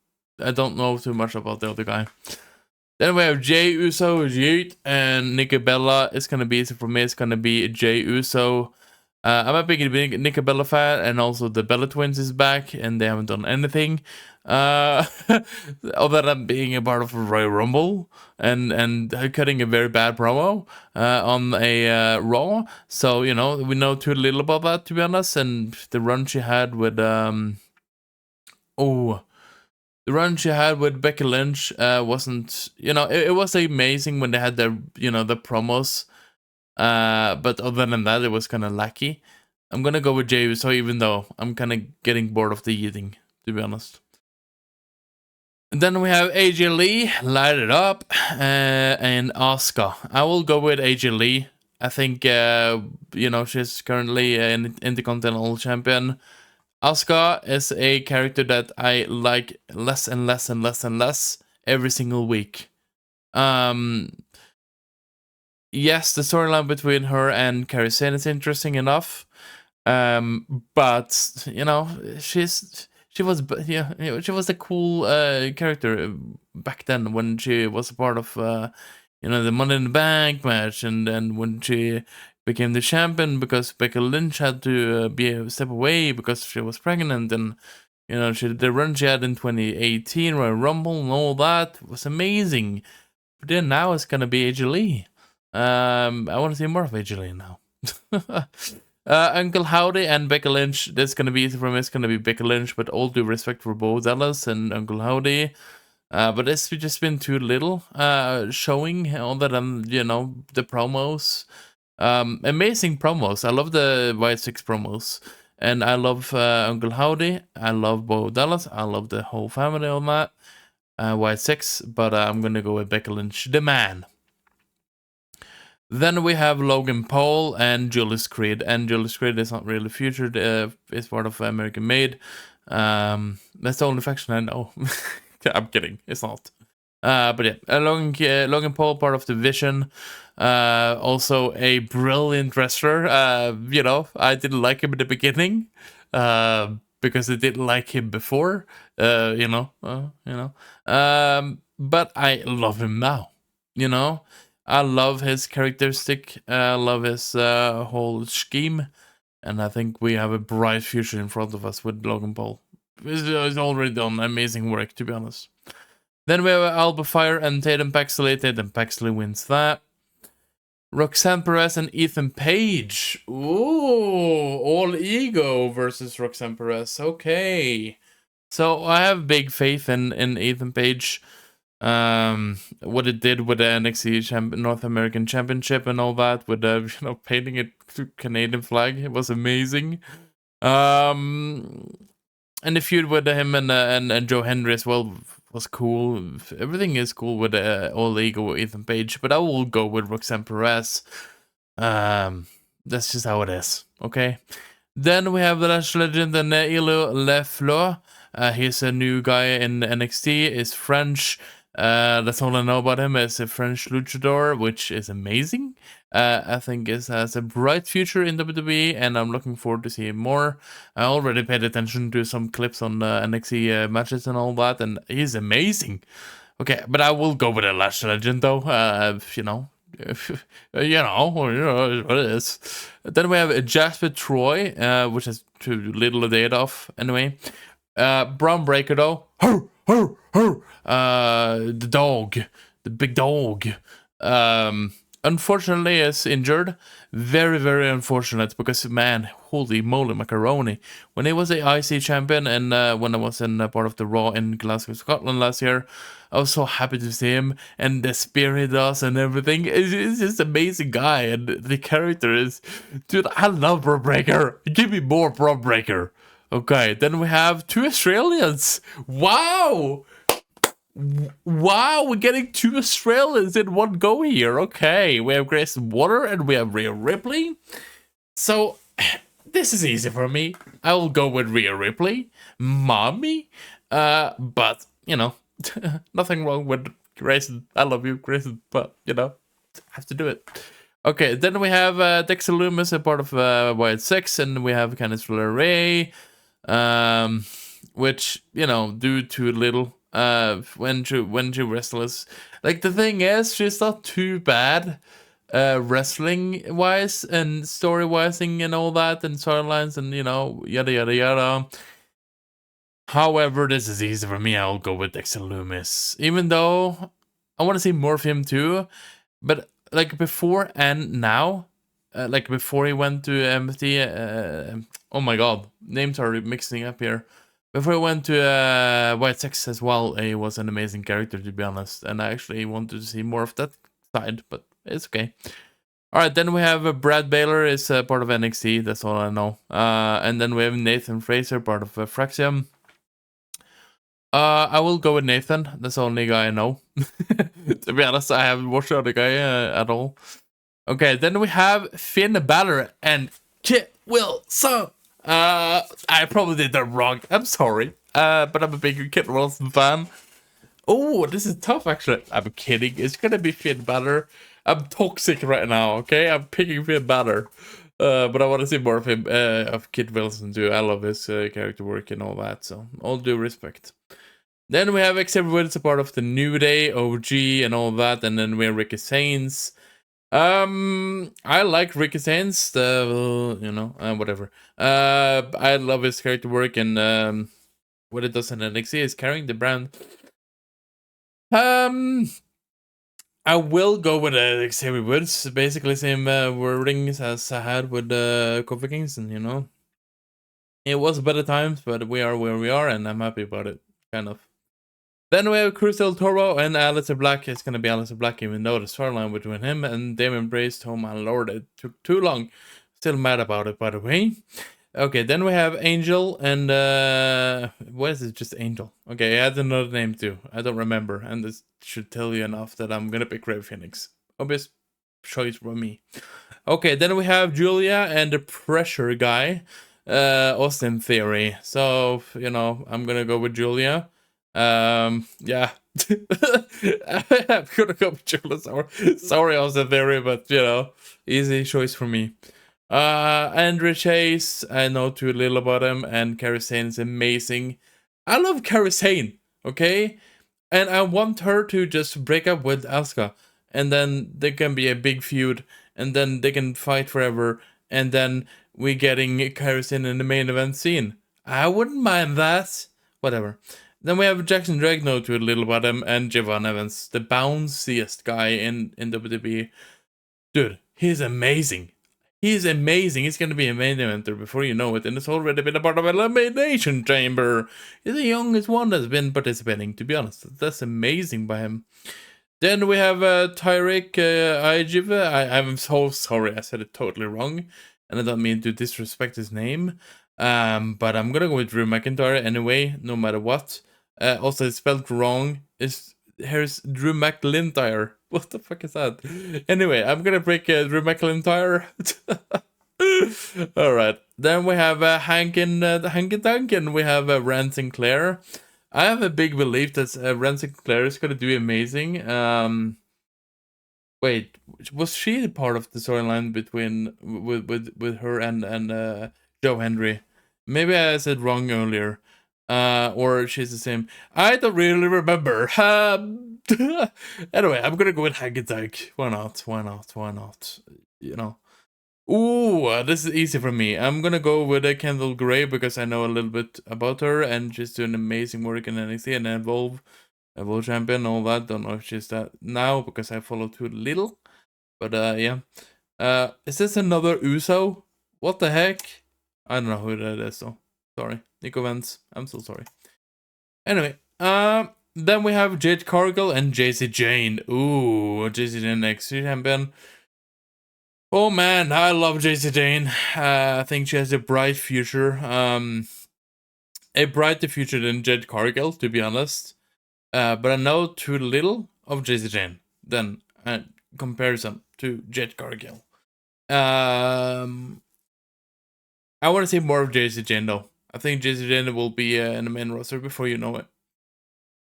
too much about the other guy. Then we have Jey Uso, Yeet, and Nikki Bella. It's gonna be easy for me. It's gonna be Jey Uso. I'm a big Nikki Bella fan, and also the Bella Twins is back, and they haven't done anything other than being a part of a Royal Rumble and cutting a very bad promo on a Raw. So you know, we know too little about that, to be honest. And the run she had with the run she had with Becky Lynch wasn't, you know, it was amazing when they had their, you know, the promos. But other than that, it was kind of lackey. I'm gonna go with Jey Uso, even though I'm kind of getting bored of the eating, to be honest. Then we have AJ Lee, Light It Up, and Asuka. I will go with AJ Lee. I think, she's currently an Intercontinental Champion. Asuka is a character that I like less and less and less and less every single week. Yes, the storyline between her and Kairi Sane is interesting enough. But she was she was a cool character back then when she was a part of the Money in the Bank match, and then when she became the champion because Becky Lynch had to be a step away because she was pregnant, and she did the run she had in 2018 Royal Rumble and all that was amazing. But then now it's gonna be AJ Lee. I want to see more of AJ Lee now. Uncle Howdy and Becky Lynch. That's gonna be easy for me. It's gonna be Becky Lynch, but all due respect for Bo Dallas and Uncle Howdy. But it's just been too little showing other than the promos. Amazing promos. I love the White Six promos, and I love Uncle Howdy. I love Bo Dallas. I love the whole family on that White Six. But I'm gonna go with Becky Lynch, the man. Then we have Logan Paul and Julius Creed. And Julius Creed is not really featured. It's part of American Made. That's the only faction I know. I'm kidding. It's not. But yeah, Logan Paul, part of the Vision. Also a brilliant wrestler. I didn't like him in the beginning. Because I didn't like him before. But I love him now. I love his characteristic. I love his whole scheme. And I think we have a bright future in front of us with Logan Paul. He's already done amazing work, to be honest. Then we have Alba Fire and Tatum Paxley. Tatum Paxley wins that. Roxanne Perez and Ethan Page. Ooh, all ego versus Roxanne Perez. Okay. So I have big faith in Ethan Page. What it did with the NXT North American Championship and all that, with painting it to Canadian flag, it was amazing. And the feud with him and Joe Hendry as well was cool. Everything is cool with all ego with Ethan Page, but I will go with Roxanne Perez. That's just how it is. Okay. Then we have the Lash Legend and Ilo Lefleur. He's a new guy in NXT. He's French. That's all I know about him. Is a French luchador, which is amazing. I think it has a bright future in WWE, and I'm looking forward to seeing more. I already paid attention to some clips on NXT matches and all that, and he's amazing. Okay, but I will go with a Lash Legend though. What it is. Then we have Jasper Troy, which has too little a date off. Anyway, Braun Breaker though. The dog, the big dog. Unfortunately is injured. Very, very unfortunate, because man, holy moly macaroni. When he was a IC champion and when I was in part of the Raw in Glasgow, Scotland last year, I was so happy to see him, and the spear he does and everything. It's just amazing guy, and the character is, dude, I love Braun Breaker. Give me more Braun Breaker. Okay, then we have 2 Australians. Wow! Wow, we're getting 2 Australians in one go here. Okay, we have Grayson Waller and we have Rhea Ripley. So, this is easy for me. I will go with Rhea Ripley. Mommy. But, nothing wrong with Grayson. I love you, Grayson. But, have to do it. Okay, then we have Dexter Lumis, a part of Wild 6, and we have Candice LeRae, which, do too little. When she wrestles, like, the thing is, she's not too bad wrestling wise and story wise and all that, and storylines and yada yada yada. However, this is easy for me. I'll go with Dexter Lumis, even though I want to see more of him too. But like before and now, like before he went to MFT, oh my god, names are mixing up here. Before I went to White Sex as well, he was an amazing character, to be honest. And I actually wanted to see more of that side, but it's okay. Alright, then we have Brad Baylor, is part of NXT, that's all I know. And then we have Nathan Fraser, part of Fraxium. I will go with Nathan. That's the only guy I know. To be honest, I haven't watched the other guy at all. Okay, then we have Finn Balor and Kit Wilson. I probably did that wrong. I'm sorry. But I'm a big Kit Wilson fan. Oh, this is tough, actually. I'm kidding. It's gonna be Finn Balor. I'm toxic right now, okay? I'm picking Finn Balor. But I want to see more of him, of Kit Wilson too. I love his character work and all that, so all due respect. Then we have Xavier Woods, a part of the New Day, OG, and all that. And then we have Ricky Sainz. I like Ricky Sainz, whatever. I love his character work and what it does in NXT is carrying the brand. I will go with Xavier Woods. Basically, same wordings as I had with Kofi Kingston. You know, it was better times, but we are where we are, and I'm happy about it. Kind of. Then we have Cruz del Toro and Aleister Black. It's gonna be Aleister Black, even though the storyline between him and Damon Priest, oh my lord, it took too long. Still mad about it, by the way. Okay, then we have Angel and what is it? Just Angel. Okay, it had another name too. I don't remember, and this should tell you enough that I'm gonna pick Rey Fenix. Obvious choice from me. Okay, then we have Julia and the Pressure guy, Austin Theory. So you know, I'm gonna go with Julia. Yeah. I'm gonna go with Julia. Sorry, Austin Theory, but you know, easy choice for me. Andre Chase, I know too little about him, and Kairi Sane is amazing. I love Kairi Sane, okay? And I want her to just break up with Asuka, and then there can be a big feud, and then they can fight forever, and then we getting Kairi Sane in the main event scene. I wouldn't mind that. Whatever. Then we have Jackson Drake, know too little about him, and Javon Evans, the bounciest guy in WWE. Dude, he's amazing. He's amazing. He's going to be a main eventer before you know it, and it's already been a part of Elimination Chamber. He's the youngest one that's been participating, to be honest. That's amazing by him. Then we have Tyrick Ijiva. I'm so sorry, I said it totally wrong, and I don't mean to disrespect his name. But I'm gonna go with Drew McIntyre anyway, no matter what. Also, it's spelled wrong. Here's Drew McIntyre. What the fuck is that? Anyway, I'm gonna break Drew McIntyre. All right. Then we have Hank and Duncan. We have Rand Sinclair. I have a big belief that Rand Sinclair is gonna do amazing. Wait, was she part of the storyline between with her and Joe Hendry? Maybe I said wrong earlier. Or she's the same. I don't really remember. Anyway, I'm gonna go with Haggetag. Why not? Why not? Why not? You know. Ooh, this is easy for me. I'm gonna go with Kendall Gray because I know a little bit about her and she's doing amazing work in NXT and Evolve champion, all that. Don't know if she's that now because I follow too little. But yeah. Is this another Uso? What the heck? I don't know who that is though. Sorry. Nico Vance. I'm so sorry. Anyway, then we have Jade Cargill and JC Jane. Ooh, JC Jane NXT champion. Oh man, I love JC Jane. I think she has a bright future. A brighter future than Jade Cargill, to be honest. But I know too little of JC Jane than comparison to Jade Cargill. I want to see more of JC Jane though. I think JC Jane will be in the main roster before you know it.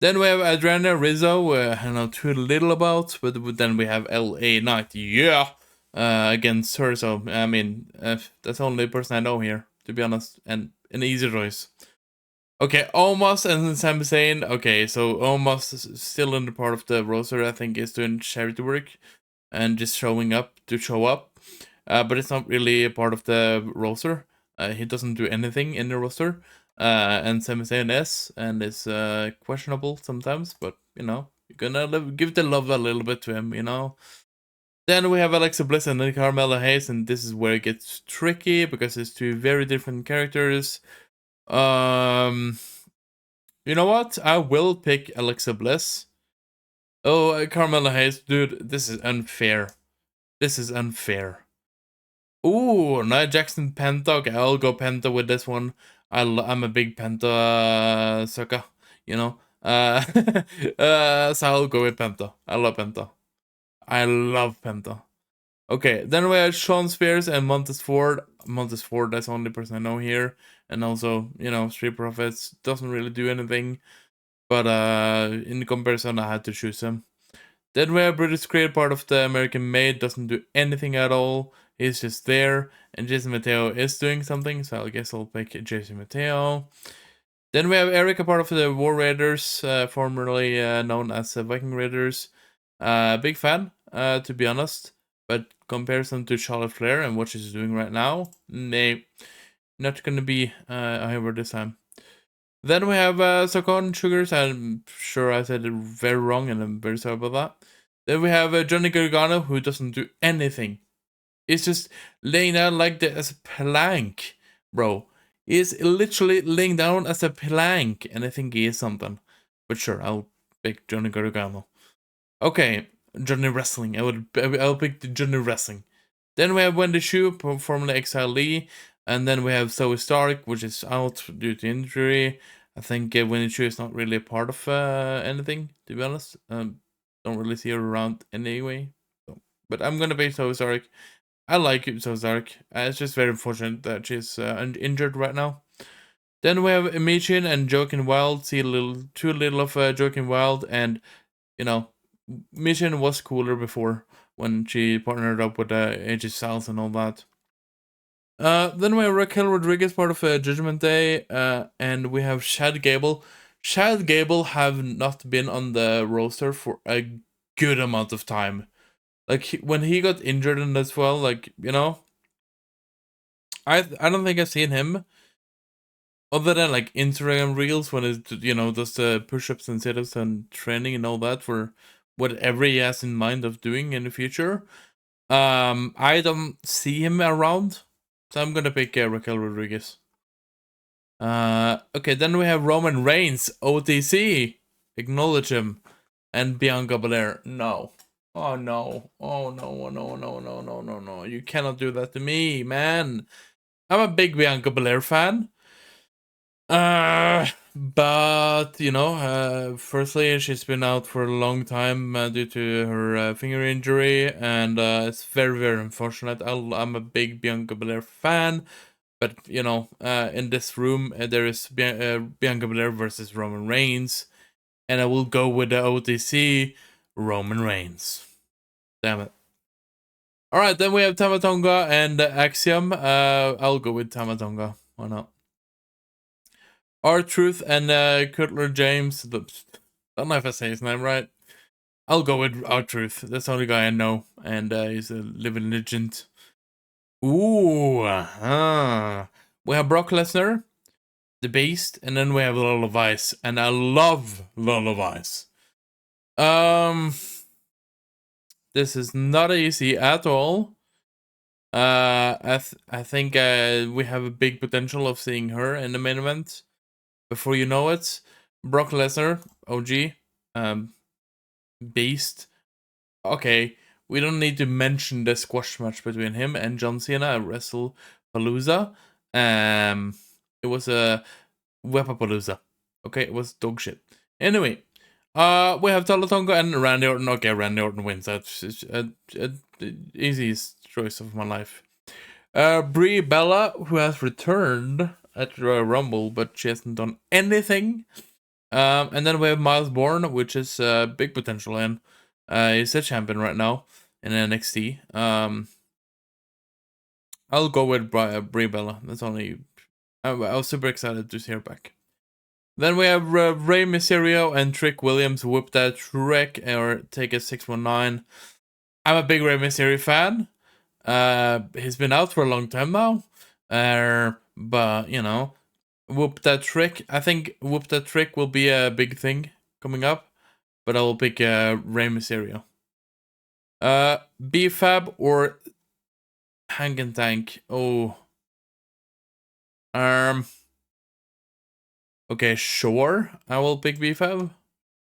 Then we have Adriana Rizzo, I know too little about, but then we have LA Knight, yeah, against her. So, I mean, that's the only person I know here, to be honest, and an easy choice. Okay, Omos and Sami Zayn. Okay, so Omos is still in the part of the roster, I think, is doing charity work and just showing up to show up. But it's not really a part of the roster. He doesn't do anything in the roster. And Sami Zayn is, and is questionable sometimes, but you know, you're gonna give the love a little bit to him, you know. Then we have Alexa Bliss and Carmella Hayes, and this is where it gets tricky because it's two very different characters. You know what? I will pick Alexa Bliss. Oh, Carmella Hayes, dude, this is unfair. This is unfair. Ooh, Nia Jackson Penta. Okay, I'll go Penta with this one. I'm a big Penta sucker, you know. So I'll go with Penta. I love Penta. I love Penta. Okay, then we have Sean Spears and Montez Ford. Montez Ford, that's the only person I know here. And also, you know, Street Profits doesn't really do anything. But in comparison, I had to choose him. Then we have British Creed, part of the American Made, doesn't do anything at all. He's just there. And Jason Mateo is doing something, so I guess I'll pick Jason Mateo. Then we have Eric, a part of the War Raiders, formerly known as Viking Raiders. Big fan, to be honest. But comparison to Charlotte Flair and what she's doing right now, not gonna be a hammer this time. Then we have Sakon Sugars. I'm sure I said it very wrong, and I'm very sorry about that. Then we have Johnny Gargano, who doesn't do anything. He's just laying down like as a plank, bro. He's literally laying down as a plank, and I think he is something. But sure, I'll pick Johnny Gargano. Okay, Johnny Wrestling. I'll pick the Johnny Wrestling. Then we have Wendy Xu, formerly Exile Lee. And then we have Zoe Stark, which is out due to injury. I think Wendy Xu is not really a part of anything, to be honest. Don't really see her around anyway. So, but I'm going to pick Zoe Stark. I like Zoe Stark. It's just very unfortunate that she's injured right now. Then we have Michin and Joaquin Wild. See too little of Joaquin Wild, and you know, Michin was cooler before when she partnered up with AJ Styles and all that. Then we have Raquel Rodriguez, part of Judgment Day, and we have Chad Gable. Chad Gable have not been on the roster for a good amount of time. Like when he got injured and as well, like, you know, I don't think I've seen him other than like Instagram reels when it, you know, does the push-ups and sit-ups and training and all that for whatever he has in mind of doing in the future. I don't see him around, so I'm gonna pick Raquel Rodriguez. Okay, then we have Roman Reigns, OTC. Acknowledge him. And Bianca Belair. No. Oh no. Oh no. No. No. No. No. No. No. You cannot do that to me, man. I'm a big Bianca Belair fan. But you know, firstly, she's been out for a long time due to her finger injury, and it's very, very unfortunate. I'm a big Bianca Belair fan, but you know, in this room there is Bianca Belair versus Roman Reigns, and I will go with the OTC Roman Reigns. Damn it. All right, then we have Tama Tonga and Axiom. I'll go with Tama Tonga. Why not? R-Truth and Cutler James. Don't know if I say his name right. I'll go with R-Truth. That's the only guy I know, and he's a living legend. Ooh, we have Brock Lesnar, the Beast, and then we have Lola Vice, and I love Lola Vice. This is not easy at all. I think we have a big potential of seeing her in the main event. Before you know it, Brock Lesnar, OG, Beast. Okay, we don't need to mention the squash match between him and John Cena at WrestlePalooza. It was a Wepapalooza. Okay, it was dog shit. Anyway, we have Talatonga and Randy Orton. Okay, Randy Orton wins. That's easiest choice of my life. Brie Bella, who has returned at Royal Rumble, but she hasn't done anything. And then we have Miles Bourne, which is big potential in. He's a champion right now in NXT. I'll go with Brie Bella. That's only. I was super excited to see her back. Then we have Rey Mysterio and Trick Williams. Whoop that Trick or take a 619. I'm a big Rey Mysterio fan. He's been out for a long time now. But you know, Whoop That Trick. I think Whoop That Trick will be a big thing coming up. But I will pick Rey Mysterio. B-Fab or Hank and Tank. Oh. Okay, sure. I will pick B-Fab.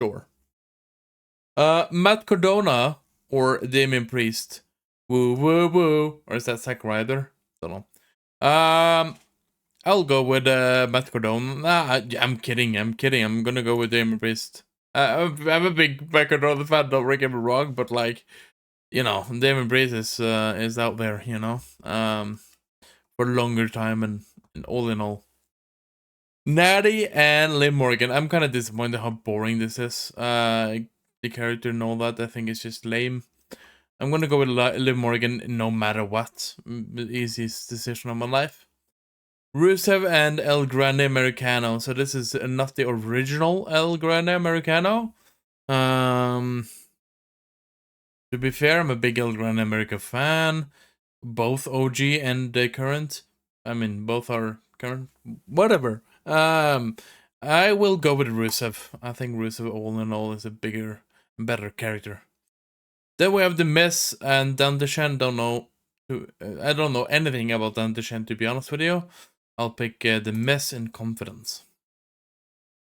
Sure. Matt Cardona or Damian Priest. Woo woo woo. Or is that Zack Ryder? Don't know. I'll go with Matt Cardone. Nah, I'm kidding. I'm gonna go with Damon Priest. I'm a big Matt Cardone fan. Don't get me wrong, but like, you know, Damon Priest is out there. You know, for a longer time and all in all. Natty and Liv Morgan. I'm kind of disappointed how boring this is. The character and all that. I think it's just lame. I'm gonna go with Liv Morgan no matter what. The easiest decision of my life. Rusev and El Grande Americano. So this is not the original El Grande Americano. To be fair, I'm a big El Grande America fan. Both OG and current. I mean, both are current. Whatever. I will go with Rusev. I think Rusev, all in all, is a bigger, better character. Then we have The Miz and Dante Shen. Don't know. I don't know anything about Dante Shen, to be honest with you. I'll pick The Miz in confidence.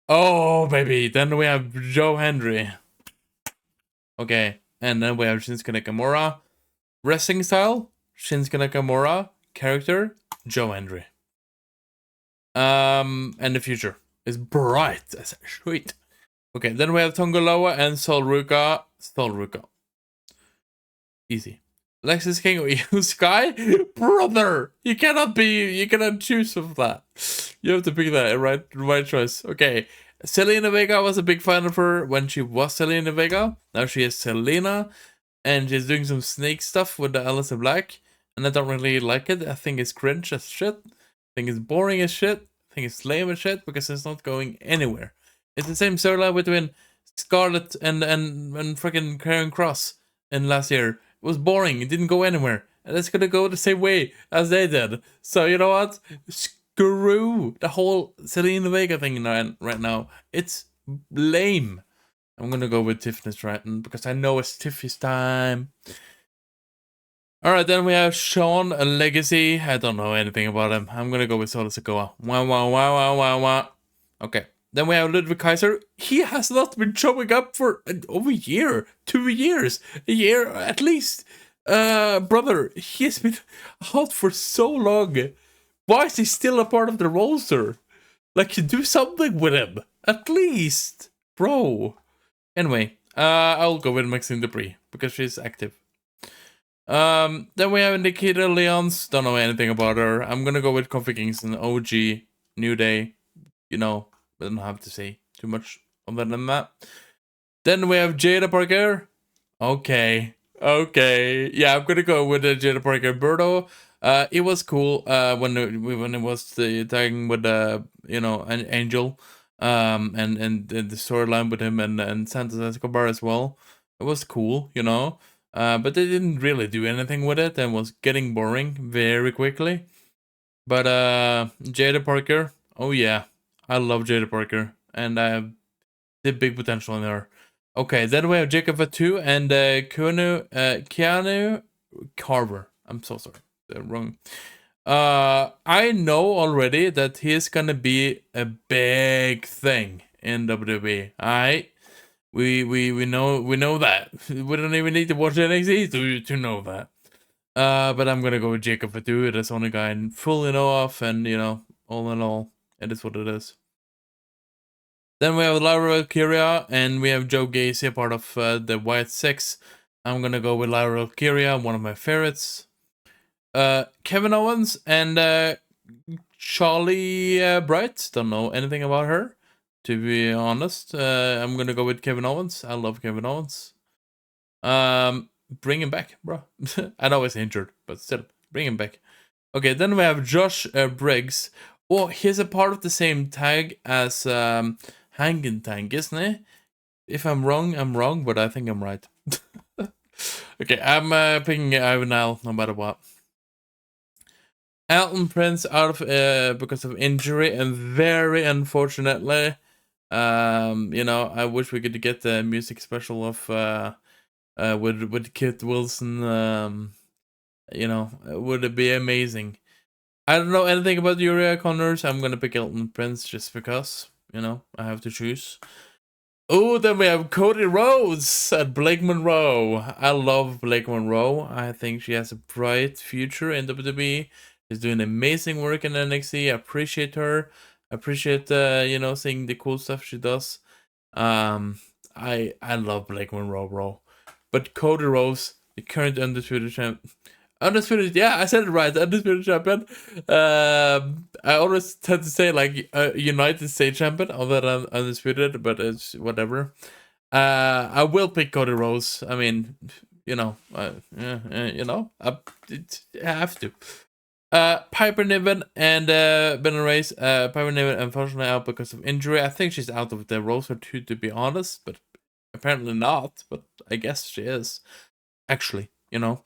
Oh, baby. Then we have Joe Hendry. Okay. And then we have Shinsuke Nakamura. Wrestling style, Shinsuke Nakamura. Character, Joe Hendry. And the future is bright as shit. Okay, then we have Tongaloa and Sol Ruka. Easy. Lexus King or Io Sky? Brother! You cannot choose of that. You have to pick that, right choice. Okay. Selena Vega, was a big fan of her when she was Selena Vega. Now she is Selena. And she's doing some snake stuff with the Alice in Black. And I don't really like it. I think it's cringe as shit. I think it's boring as shit. I think it's lame as shit because it's not going anywhere. It's the same storyline between Scarlett and freaking Karen Cross in last year. It was boring. It didn't go anywhere. And it's gonna go the same way as they did. So you know what? Screw the whole Selena Vega thing right now. It's lame. I'm gonna go with Tiffany Stratton because I know it's Tiffy's time. Alright, then we have Sean, a Legacy. I don't know anything about him. I'm gonna go with Solo Sikoa. Wow. Okay. Then we have Ludwig Kaiser. He has not been showing up for over a year, 2 years, a year at least. Brother, he has been out for so long. Why is he still a part of the roster? Like, you do something with him, at least, bro. Anyway, I'll go with Maxine Dupree because she's active. Then we have Nikita Lyons. Don't know anything about her. I'm gonna go with Kofi Kingston, OG, New Day. You know, I don't have to say too much other than that. Then we have Jada Parker. Okay. Yeah, I'm gonna go with Jada Parker. Birdo. It was cool. When it was the tagging with an Angel. And the storyline with him and Santos Escobar as well. It was cool, you know. But they didn't really do anything with it and was getting boring very quickly. But Jada Parker, oh yeah, I love Jada Parker, and I have the big potential in her. Okay, then we have Jacob Fatu and Keanu Carver. I'm so sorry, wrong. I know already that he's gonna be a big thing in WWE. Alright. We know that. We don't even need to watch NXT to know that. But I'm gonna go with Jacob Fatu. That's the only guy I fully know of, and you know, all in all, it is what it is. Then we have Laura Valkyria, and we have Joe Gacy, a part of the White Six. I'm gonna go with Laura Valkyria, one of my favorites. Kevin Owens and Charlie Bright. Don't know anything about her, to be honest. I'm gonna go with Kevin Owens. I love Kevin Owens. Bring him back, bro. I know he's injured, but still, bring him back. Okay, then we have Josh Briggs. Oh, he's a part of the same tag as Hangin' Tank, isn't he? If I'm wrong, I'm wrong, but I think I'm right. Okay, I'm picking Ivan Al no matter what. Elton Prince out of because of injury, and very unfortunately, you know, I wish we could get the music special of with Kit Wilson. You know, would it be amazing? I don't know anything about Uriah Connors. I'm gonna pick Elton Prince just because, you know, I have to choose. Oh, then we have Cody Rhodes at Blake Monroe. I love Blake Monroe. I think she has a bright future in WWE. She's doing amazing work in NXT. I appreciate her. I appreciate you know, seeing the cool stuff she does. I love Blake Monroe, bro. But Cody Rhodes, the current undisputed champ. Undisputed, yeah, I said it right. Undisputed champion. I always tend to say like United States champion other than undisputed, but it's whatever. I will pick Cody Rhodes. I mean, you know, you know, I have to. Piper Niven and Ben Race. Piper Niven unfortunately out because of injury. I think she's out of the roster too, to be honest, but apparently not. But I guess she is. Actually, you know.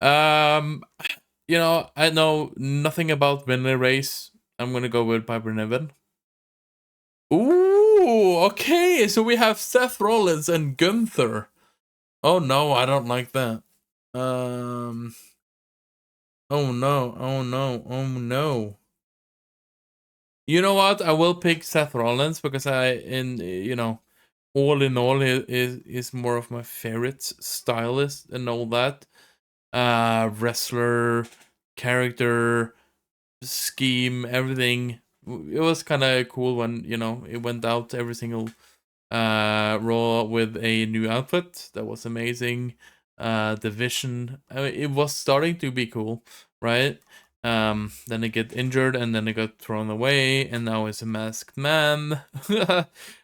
You know, I know nothing about Ben Race. I'm gonna go with Piper Niven. Ooh, okay. So we have Seth Rollins and Gunther. Oh no, I don't like that. Oh no, oh no, oh no. You know what? I will pick Seth Rollins because you know, all in all, is more of my favorite stylist and all that. Wrestler, character, scheme, everything. It was kind of cool when, you know, it went out every single Raw with a new outfit. That was amazing. Division, I mean, it was starting to be cool, right? Then it get injured and then it got thrown away and now it's a masked man.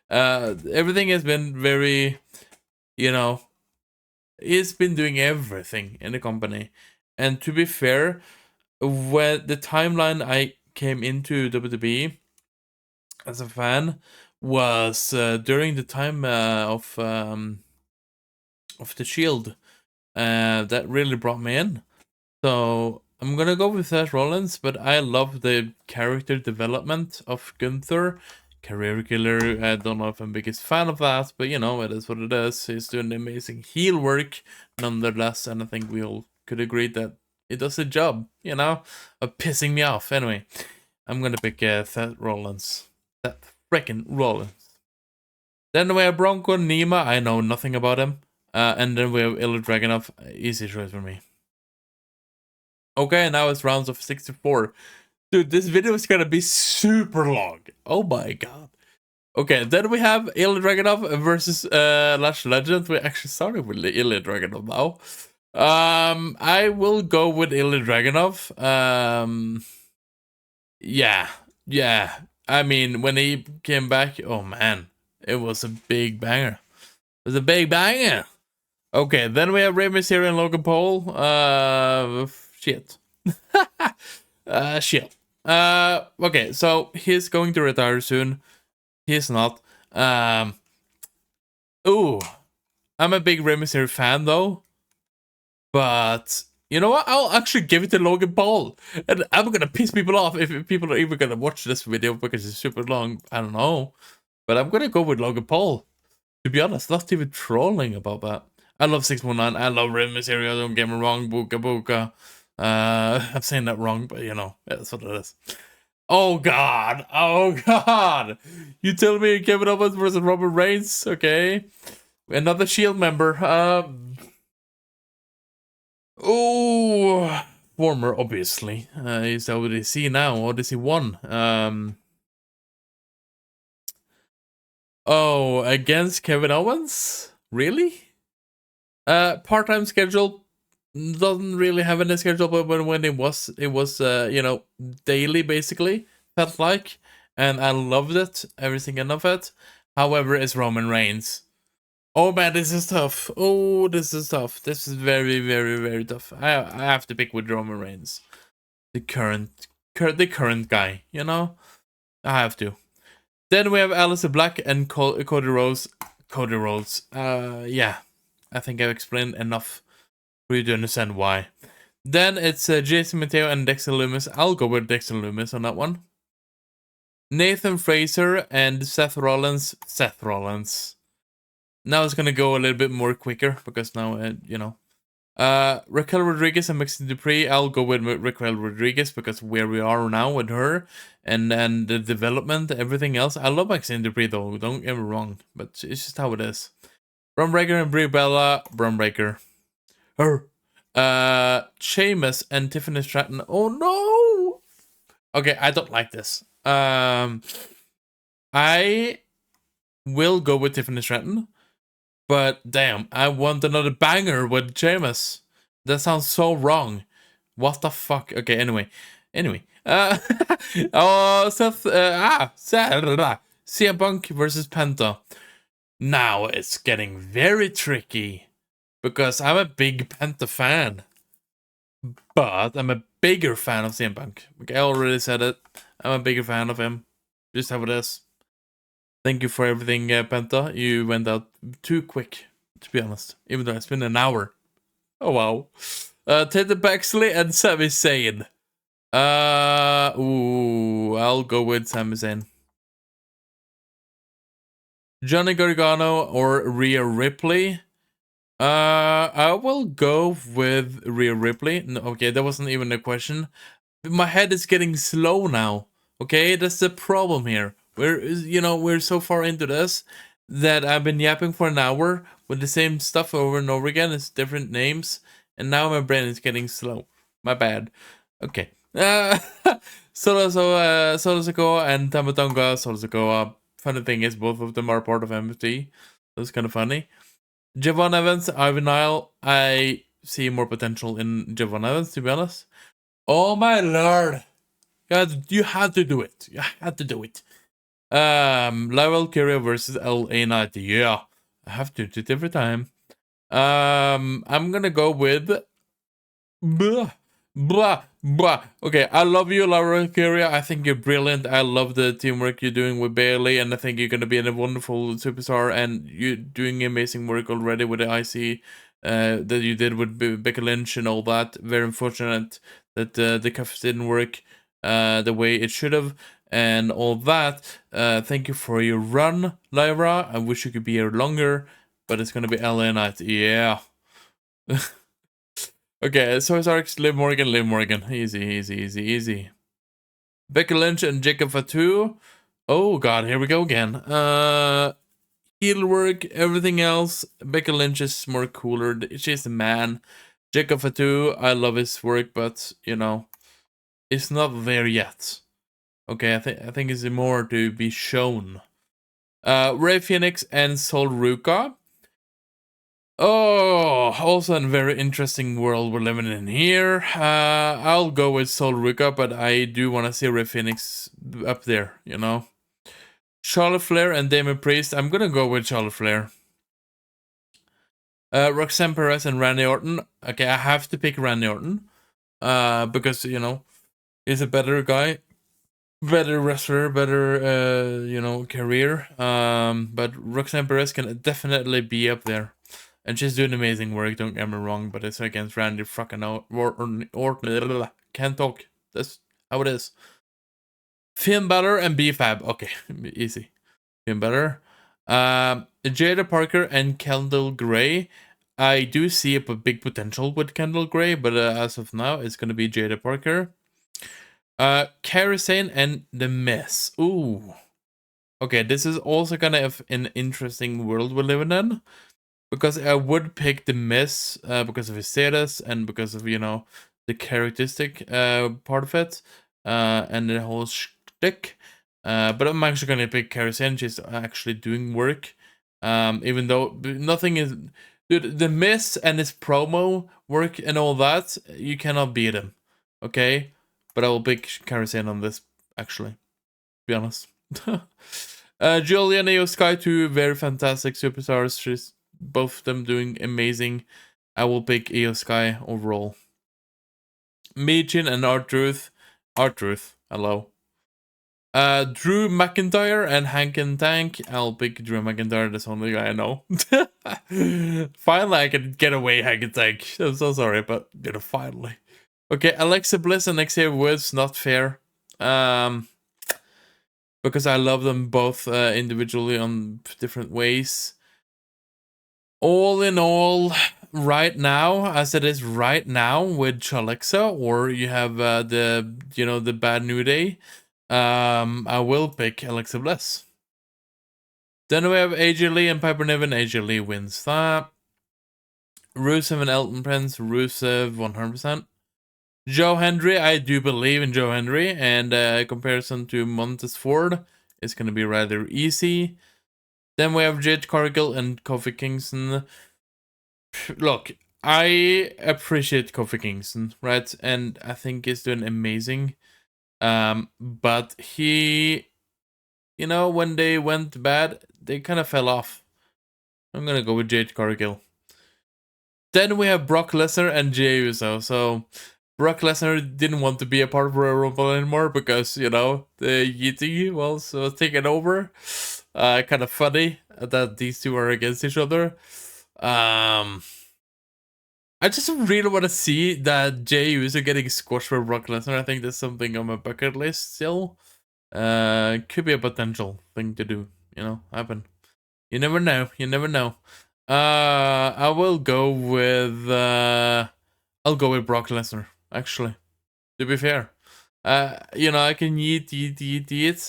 Everything has been very, you know, he's been doing everything in the company. And to be fair, when the timeline I came into WWE as a fan was during the time of the Shield. That really brought me in. So I'm gonna go with Seth Rollins, but I love the character development of Gunther. Career killer. I don't know if I'm biggest fan of that, but you know, it is what it is. He's doing amazing heel work nonetheless, and I think we all could agree that it does a job, you know, of pissing me off. Anyway, I'm gonna pick Seth Rollins. Seth freaking Rollins. Then we have Bronco Nima. I know nothing about him. And then we have Ilya Dragunov. Easy choice for me. Okay, now it's rounds of 64. Dude, this video is gonna be super long. Oh my god. Okay, then we have Ilya Dragunov versus Lash Legend. We actually started with Ilya Dragunov now. I will go with Ilya Dragunov. Yeah. I mean, when he came back, oh man, it was a big banger. It was a big banger. Okay, then we have Rey Mysterio and Logan Paul. Shit. Shit. Okay, so he's going to retire soon. He's not. Ooh. I'm a big Rey Mysterio fan, though. But, you know what? I'll actually give it to Logan Paul. And I'm gonna piss people off if people are even gonna watch this video because it's super long. I don't know. But I'm gonna go with Logan Paul. To be honest, not even trolling about that. I love 619. I love Rey Mysterio. Don't get me wrong. Booka booka. I'm saying that wrong, but you know, that's what it is. Oh god. Oh god. You tell me Kevin Owens versus Roman Reigns? Okay. Another Shield member. Oh, former, obviously. He's ODC now. ODC 1. Oh, against Kevin Owens? Really? Part-time schedule, doesn't really have any schedule, but when it was you know, daily basically, felt like, and I loved it, every single of it. However, it's Roman Reigns. Oh man, this is tough. Oh, this is tough. This is very, very, very tough. I have to pick with Roman Reigns, the current guy. You know, I have to. Then we have Aleister Black and Cody Rhodes. Cody Rhodes. Yeah, I think I've explained enough for you to understand why. Then it's Jason Mateo and Dexter Lumis. I'll go with Dexter Lumis on that one. Nathan Fraser and Seth Rollins. Seth Rollins. Now it's gonna go a little bit more quicker because now, you know. Raquel Rodriguez and Maxine Dupree. I'll go with Raquel Rodriguez because where we are now with her and the development, everything else. I love Maxine Dupree though, don't get me wrong, but it's just how it is. Bron Breakker and Brie Bella. Bron Breakker. Her. Sheamus and Tiffany Stratton. Oh Okay, I don't like this. I will go with Tiffany Stratton, but damn, I want another banger with Sheamus. That sounds so wrong. What the fuck? Okay, anyway. Oh, CM Punk versus Penta. Now it's getting very tricky because I'm a big Penta fan, but I'm a bigger fan of CM Punk. Okay, I already said it. I'm a bigger fan of him. Just how it is. Thank you for everything, Penta. You went out too quick, to be honest. Even though it's been an hour. Oh wow. Ted Baxley and Sami Zayn. I'll go with Sami Zayn. Johnny Gargano or Rhea Ripley? I will go with Rhea Ripley. No, okay, that wasn't even a question. My head is getting slow now. Okay, that's the problem here. We're so far into this that I've been yapping for an hour with the same stuff over and over again. It's different names, and now my brain is getting slow. My bad. Okay. Solo Sikoa and Tamatonga Solo Sikoa. Funny thing is, both of them are part of MFT. That's kind of funny. Javon Evans, Ivan Nile. I see more potential in Javon Evans, to be honest. Oh my lord. God, you had to do it. You had to do it. Level Curio versus LA Knight. Yeah. I have to do it every time. I'm gonna go with blah, blah, blah. Okay, I love you, Laura Curia. I think you're brilliant. I love the teamwork you're doing with Bailey, and I think you're gonna be a wonderful superstar. And you're doing amazing work already with the IC that you did with Becky Lynch and all that. Very unfortunate that the cuffs didn't work the way it should have, and all that. Thank you for your run, Lyra. I wish you could be here longer, but it's gonna be LA Knight. Yeah. Okay, so Sarks, Liv Morgan. Easy. Becky Lynch and Jacob Fatu. Oh god, here we go again. Heel work, everything else. Becky Lynch is more cooler. She's the man. Jacob Fatu, I love his work, but it's not there yet. Okay, I think it's more to be shown. Ray Phoenix and Sol Ruka. Oh, also a very interesting world we're living in here. I'll go with Sol Ruka, but I do want to see Ray Phoenix up there, Charlotte Flair and Damon Priest. I'm gonna go with Charlotte Flair. Roxanne Perez and Randy Orton. Okay, I have to pick Randy Orton. Because, he's a better guy. Better wrestler, better, career. But Roxanne Perez can definitely be up there. And she's doing amazing work, don't get me wrong, but it's against Randy fucking Orton. Can't talk. That's how it is. Finn Balor and B-Fab. Okay, easy. Finn Balor. Jada Parker and Kendall Gray. I do see a big potential with Kendall Gray, but as of now, it's going to be Jada Parker. Kairi Sane and The Miz. Ooh. Okay, this is also kind of an interesting world we're living in. Because I would pick The Miz because of his status and because of, the characteristic part of it and the whole shtick. But I'm actually going to pick Kairi Sane. She's actually doing work. Even though nothing is... Dude, The Miz and his promo work and all that, you cannot beat him. Okay? But I will pick Kairi Sane on this, actually. To be honest. Julia and Io Sky, two very fantastic superstars. She's both of them doing amazing. I will pick Io Sky overall. Meechin and R-Truth. R-Truth, hello. Drew McIntyre and Hank and Tank. I'll pick Drew McIntyre, that's the only guy I know. Finally, I can get away, Hank and Tank. I'm so sorry, but finally. Okay, Alexa Bliss and Xavier Woods, not fair. Because I love them both individually on different ways. All in all, right now, as it is right now with Alexa, or you have the Bad New Day, I will pick Alexa Bliss. Then we have AJ Lee and Piper Niven. AJ Lee wins that. Rusev and Elton Prince. Rusev 100%. Joe Hendry, I do believe in Joe Hendry, and comparison to Montez Ford is going to be rather easy. Then we have Jade Cargill and Kofi Kingston. Look, I appreciate Kofi Kingston, right? And I think he's doing amazing. But he, when they went bad, they kind of fell off. I'm going to go with Jade Cargill. Then we have Brock Lesnar and Jey Uso. So Brock Lesnar didn't want to be a part of Royal Rumble anymore because, the Yeti was taken over. Kind of funny that these two are against each other. I just really want to see that Jey Uso getting squashed by Brock Lesnar. I think that's something on my bucket list still. Could be a potential thing to do, happen. You never know. You never know. I will go with I'll go with Brock Lesnar, actually. To be fair. I can eat.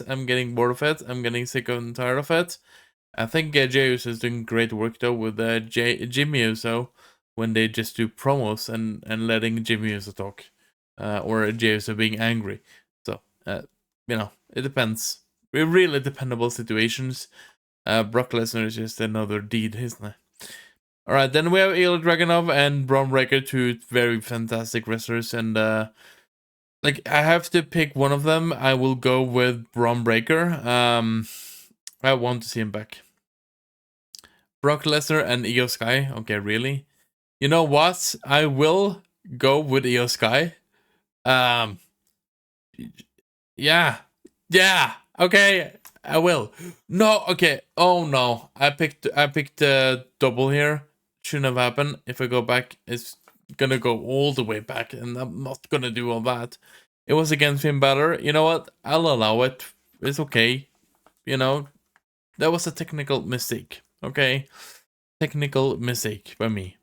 I'm getting bored of it. I'm getting sick and tired of it. I think Jey Uso is doing great work though with Jimmy Uso when they just do promos and letting Jimmy Uso talk. Or Jey Uso being angry. So, it depends. Really dependable situations. Brock Lesnar is just another deed, isn't it? Alright, then we have Ilya Dragunov and Braun Breaker, two very fantastic wrestlers, and I have to pick one of them. I will go with Braun Breaker. I want to see him back. Brock Lesnar and Io Sky. Okay, really? You know what? I will go with Io Sky. Yeah. Okay, I will. No, okay. Oh no, I picked double here. Shouldn't have happened. If I go back, it's gonna go all the way back, and I'm not gonna do all that. It was against Finn Balor. You know what? I'll allow it. It's okay. That was a technical mistake. Okay, technical mistake by me.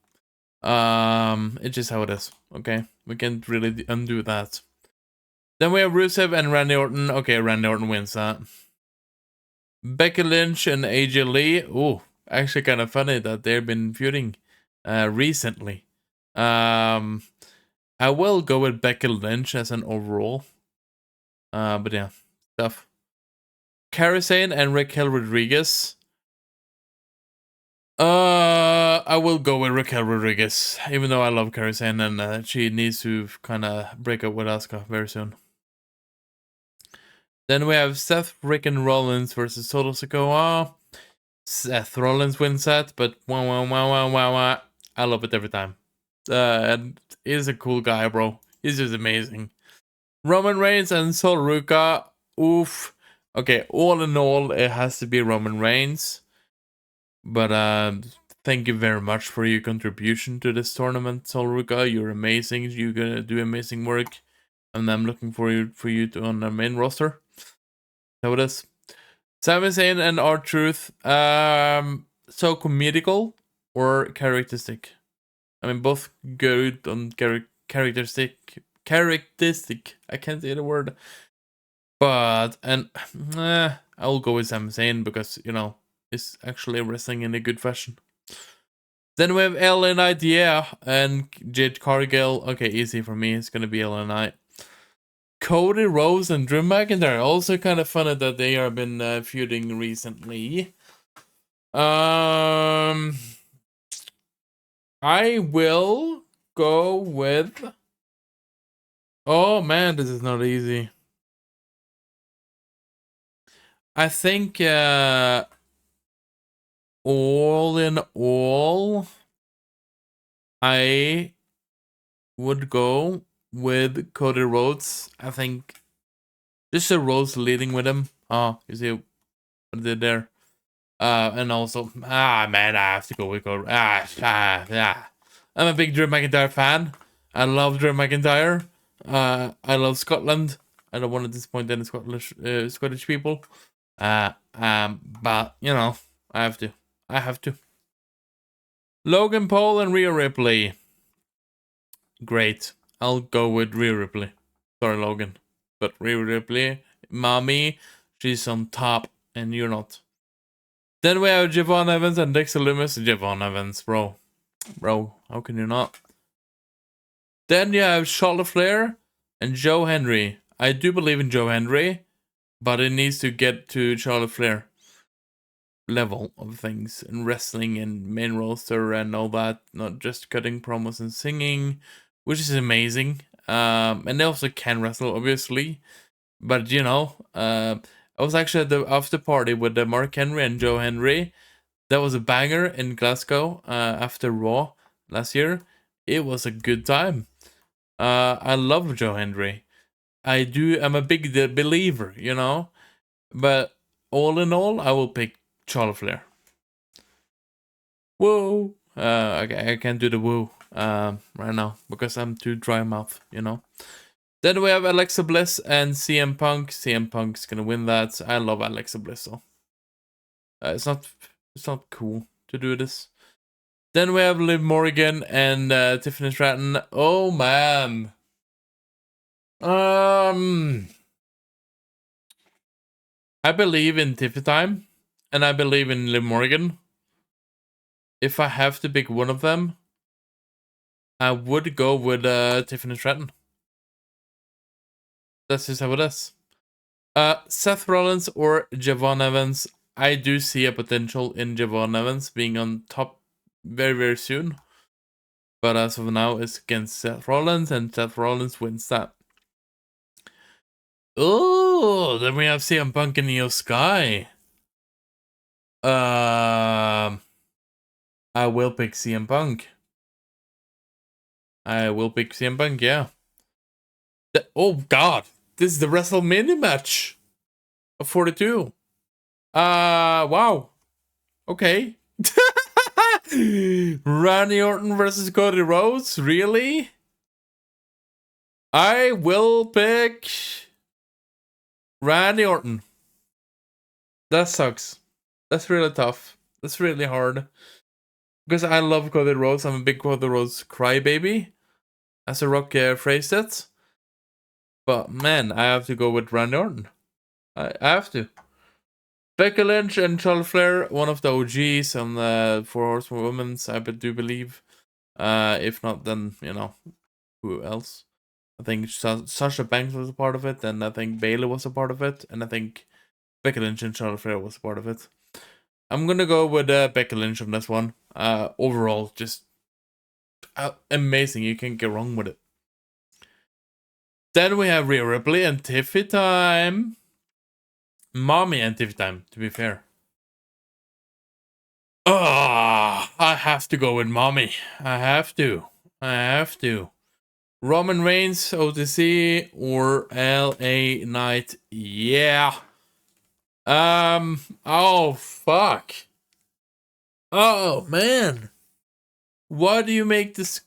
It's just how it is. Okay, we can't really undo that. Then we have Rusev and Randy Orton. Okay, Randy Orton wins that. Becky Lynch and AJ Lee. Ooh, actually kind of funny that they've been feuding recently. I will go with Becky Lynch as an overall. But yeah, tough. Kairi Sane and Raquel Rodriguez. I will go with Raquel Rodriguez, even though I love Kairi Sane and she needs to kind of break up with Asuka very soon. Then we have Seth freaking Rollins versus Solo Sikoa. Seth Rollins wins that, but wow. I love it every time. And he's a cool guy, bro. He's just amazing. Roman Reigns and Sol Ruka. Oof. Okay, all in all, it has to be Roman Reigns. But thank you very much for your contribution to this tournament, Sol Ruka. You're amazing. You're gonna do amazing work, and I'm looking for you to on the main roster. So it is. Sami Zayn and R-Truth. So comedical or characteristic? I mean, both good on characteristic. I can't say the word. But I'll go with Sami Zayn because it's actually wrestling in a good fashion. Then we have LNI, yeah, and Jade Cargill. Okay, easy for me. It's gonna be LNI. Cody Rhodes and Drew McIntyre. Also kind of funny that they have been feuding recently. I will go with... Oh man, this is not easy. I think all in all, I would go with Cody Rhodes. I think just a Rhodes leading with him. Oh, you see what I did there? And also, man, I have to go with Cody. Yeah. I'm a big Drew McIntyre fan. I love Drew McIntyre. I love Scotland. I don't want to disappoint any Scottish people. But I have to. Logan Paul and Rhea Ripley. Great. I'll go with Rhea Ripley. Sorry, Logan. But Rhea Ripley, mommy, she's on top, and you're not. Then we have Javon Evans and Dexter Lumis. Javon Evans, bro. Bro, how can you not? Then you have Charlotte Flair and Joe Henry. I do believe in Joe Henry, but it needs to get to Charlotte Flair level of things in wrestling and main roster and all that, not just cutting promos and singing, which is amazing. And they also can wrestle, obviously. But you know, I was actually at the after party with Mark Henry and Joe Henry. That was a banger in Glasgow after Raw last year. It was a good time. I love Joe Henry. I'm a big believer, you know. But all in all, I will pick Charlotte Flair. Whoa. Okay, I can't do the woo right now because I'm too dry mouth, you know. Then we have Alexa Bliss and CM Punk. CM Punk's gonna win that. I love Alexa Bliss though. It's not cool to do this. Then we have Liv Morgan and Tiffany Stratton. Oh man. I believe in Tiffy Time, and I believe in Liv Morgan. If I have to pick one of them, I would go with Tiffany Stratton. That's just how it is. Seth Rollins or Javon Evans. I do see a potential in Javon Evans being on top very, very soon. But as of now, it's against Seth Rollins, and Seth Rollins wins that. Oh, then we have CM Punk and Io Sky. I will pick CM Punk. I will pick CM Punk, yeah. Oh, God. This is the WrestleMania match of 42. Wow. Okay. Randy Orton versus Cody Rhodes? Really? I will pick Randy Orton. That sucks. That's really tough. That's really hard. Because I love Cody Rhodes. I'm a big Cody Rhodes crybaby, as a Rock phrased it. But man, I have to go with Randy Orton. I have to. Becky Lynch and Charlotte Flair, one of the OGs on the Four Horsemen Women's, I do believe. If not, then, you know, who else? I think Sasha Banks was a part of it, and I think Bayley was a part of it, and I think Becky Lynch and Charlotte Flair was a part of it. I'm gonna go with Becky Lynch on this one. Overall, just amazing. You can't get wrong with it. Then we have Rhea Ripley and Tiffy Time. Mommy and Tiffy Time, to be fair. I have to go with Mommy. I have to. Roman Reigns, OTC, or LA Knight. Yeah. Oh, fuck. Oh, man. Why do you make this?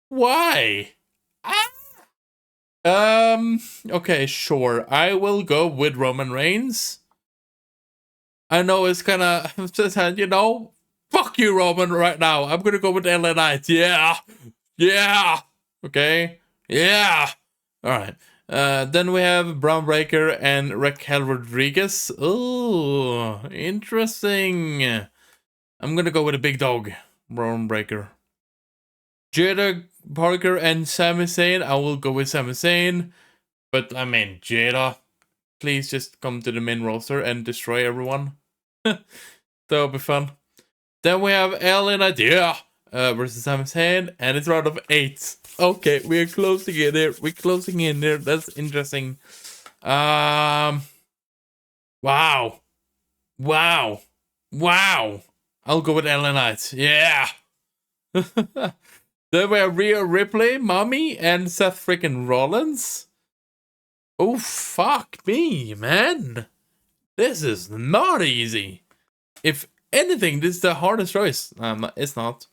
Why? Okay, sure. I will go with Roman Reigns. I know it's kind of, you know, fuck you, Roman, right now. I'm gonna go with LA Knight. Yeah. Okay. Yeah. All right. Then we have Braun Breaker and Raquel Rodriguez. Oh, interesting. I'm gonna go with a big dog, Braun Breaker. Jada Parker and Sami Zayn. I will go with Sami Zayn. But I mean, Jada, please just come to the main roster and destroy everyone. That'll be fun. Then we have Ellen Idea versus Sami Zayn, and it's round of 8. Okay, we're closing in there. That's interesting. Wow. I'll go with Ellen Knight. Yeah. Then we have Rhea Ripley, Mommy, and Seth freaking Rollins. Oh, fuck me, man. This is not easy. If anything, this is the hardest choice. It's not.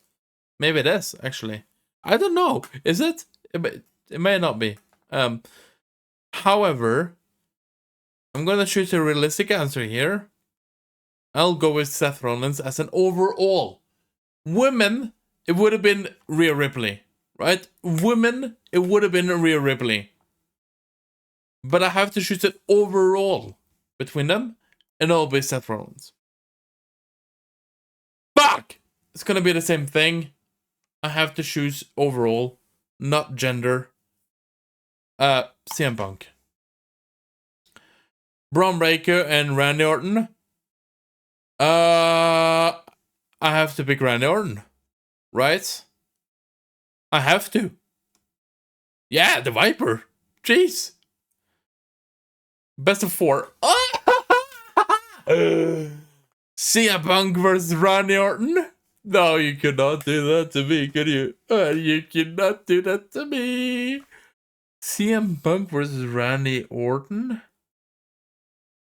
Maybe it is, actually. I don't know. Is it? It may not be. However, I'm gonna choose a realistic answer here. I'll go with Seth Rollins as an overall. Women, it would have been Rhea Ripley, right? Women, it would have been Rhea Ripley. But I have to choose it overall between them, and it'll be Seth Rollins. Fuck! It's gonna be the same thing. I have to choose overall, not gender. CM Punk. Braun Breaker and Randy Orton. I have to pick Randy Orton, right? I have to. Yeah, the Viper. Jeez. Best of 4. CM Punk versus Randy Orton? No, you could not do that to me, could you? You cannot do that to me. CM Punk versus Randy Orton?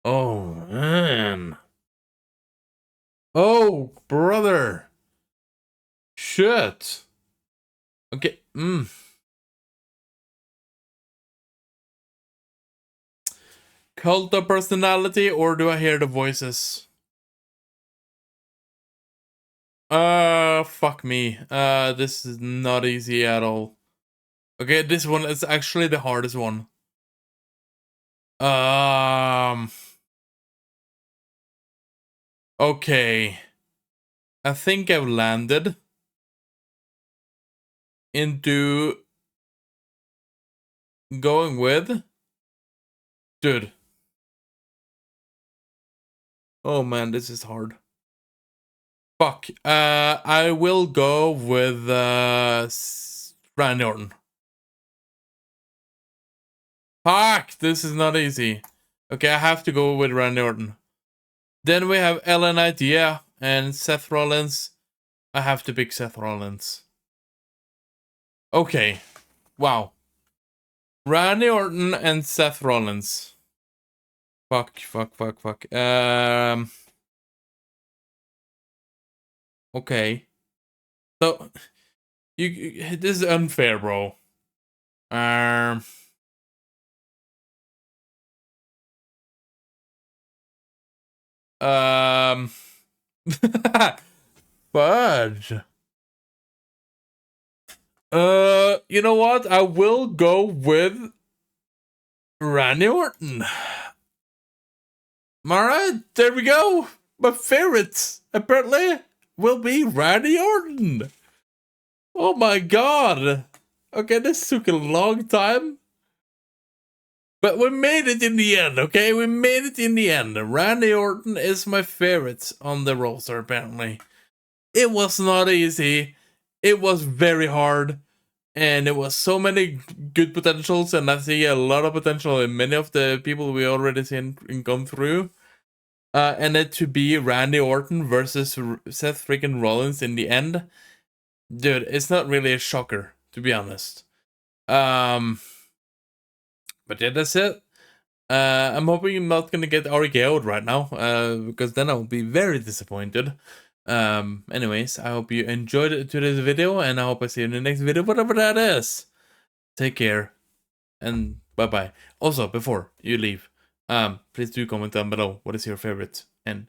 Oh, man. Oh, brother. Shit. Okay, Cult of personality, or do I hear the voices? Fuck me. This is not easy at all. Okay, this one is actually the hardest one. Okay. I think I've landed into going with... Dude. Oh man, this is hard. Fuck. I will go with Randy Orton. Fuck, this is not easy. Okay, I have to go with Randy Orton. Then we have LA Knight, yeah, and Seth Rollins. I have to pick Seth Rollins. Okay. Wow. Randy Orton and Seth Rollins. Fuck. Okay. So, this is unfair, bro. Fudge. You know what? I will go with Randy Orton. Alright, there we go. My favorite, apparently, will be Randy Orton. Oh my god. Okay, this took a long time. But we made it in the end, okay? We made it in the end. Randy Orton is my favorite on the roster, apparently. It was not easy. It was very hard. And it was so many good potentials, and I see a lot of potential in many of the people we already seen and gone through. And it to be Randy Orton versus Seth freaking Rollins in the end. Dude, it's not really a shocker, to be honest. But yeah, that's it. I'm hoping I'm not gonna get RKO'd right now, because then I'll be very disappointed. Anyways, I hope you enjoyed today's video, and I hope I see you in the next video, whatever that is. Take care, and bye-bye. Also, before you leave, please do comment down below what is your favorite, and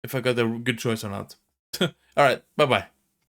if I got a good choice or not. Alright, bye-bye.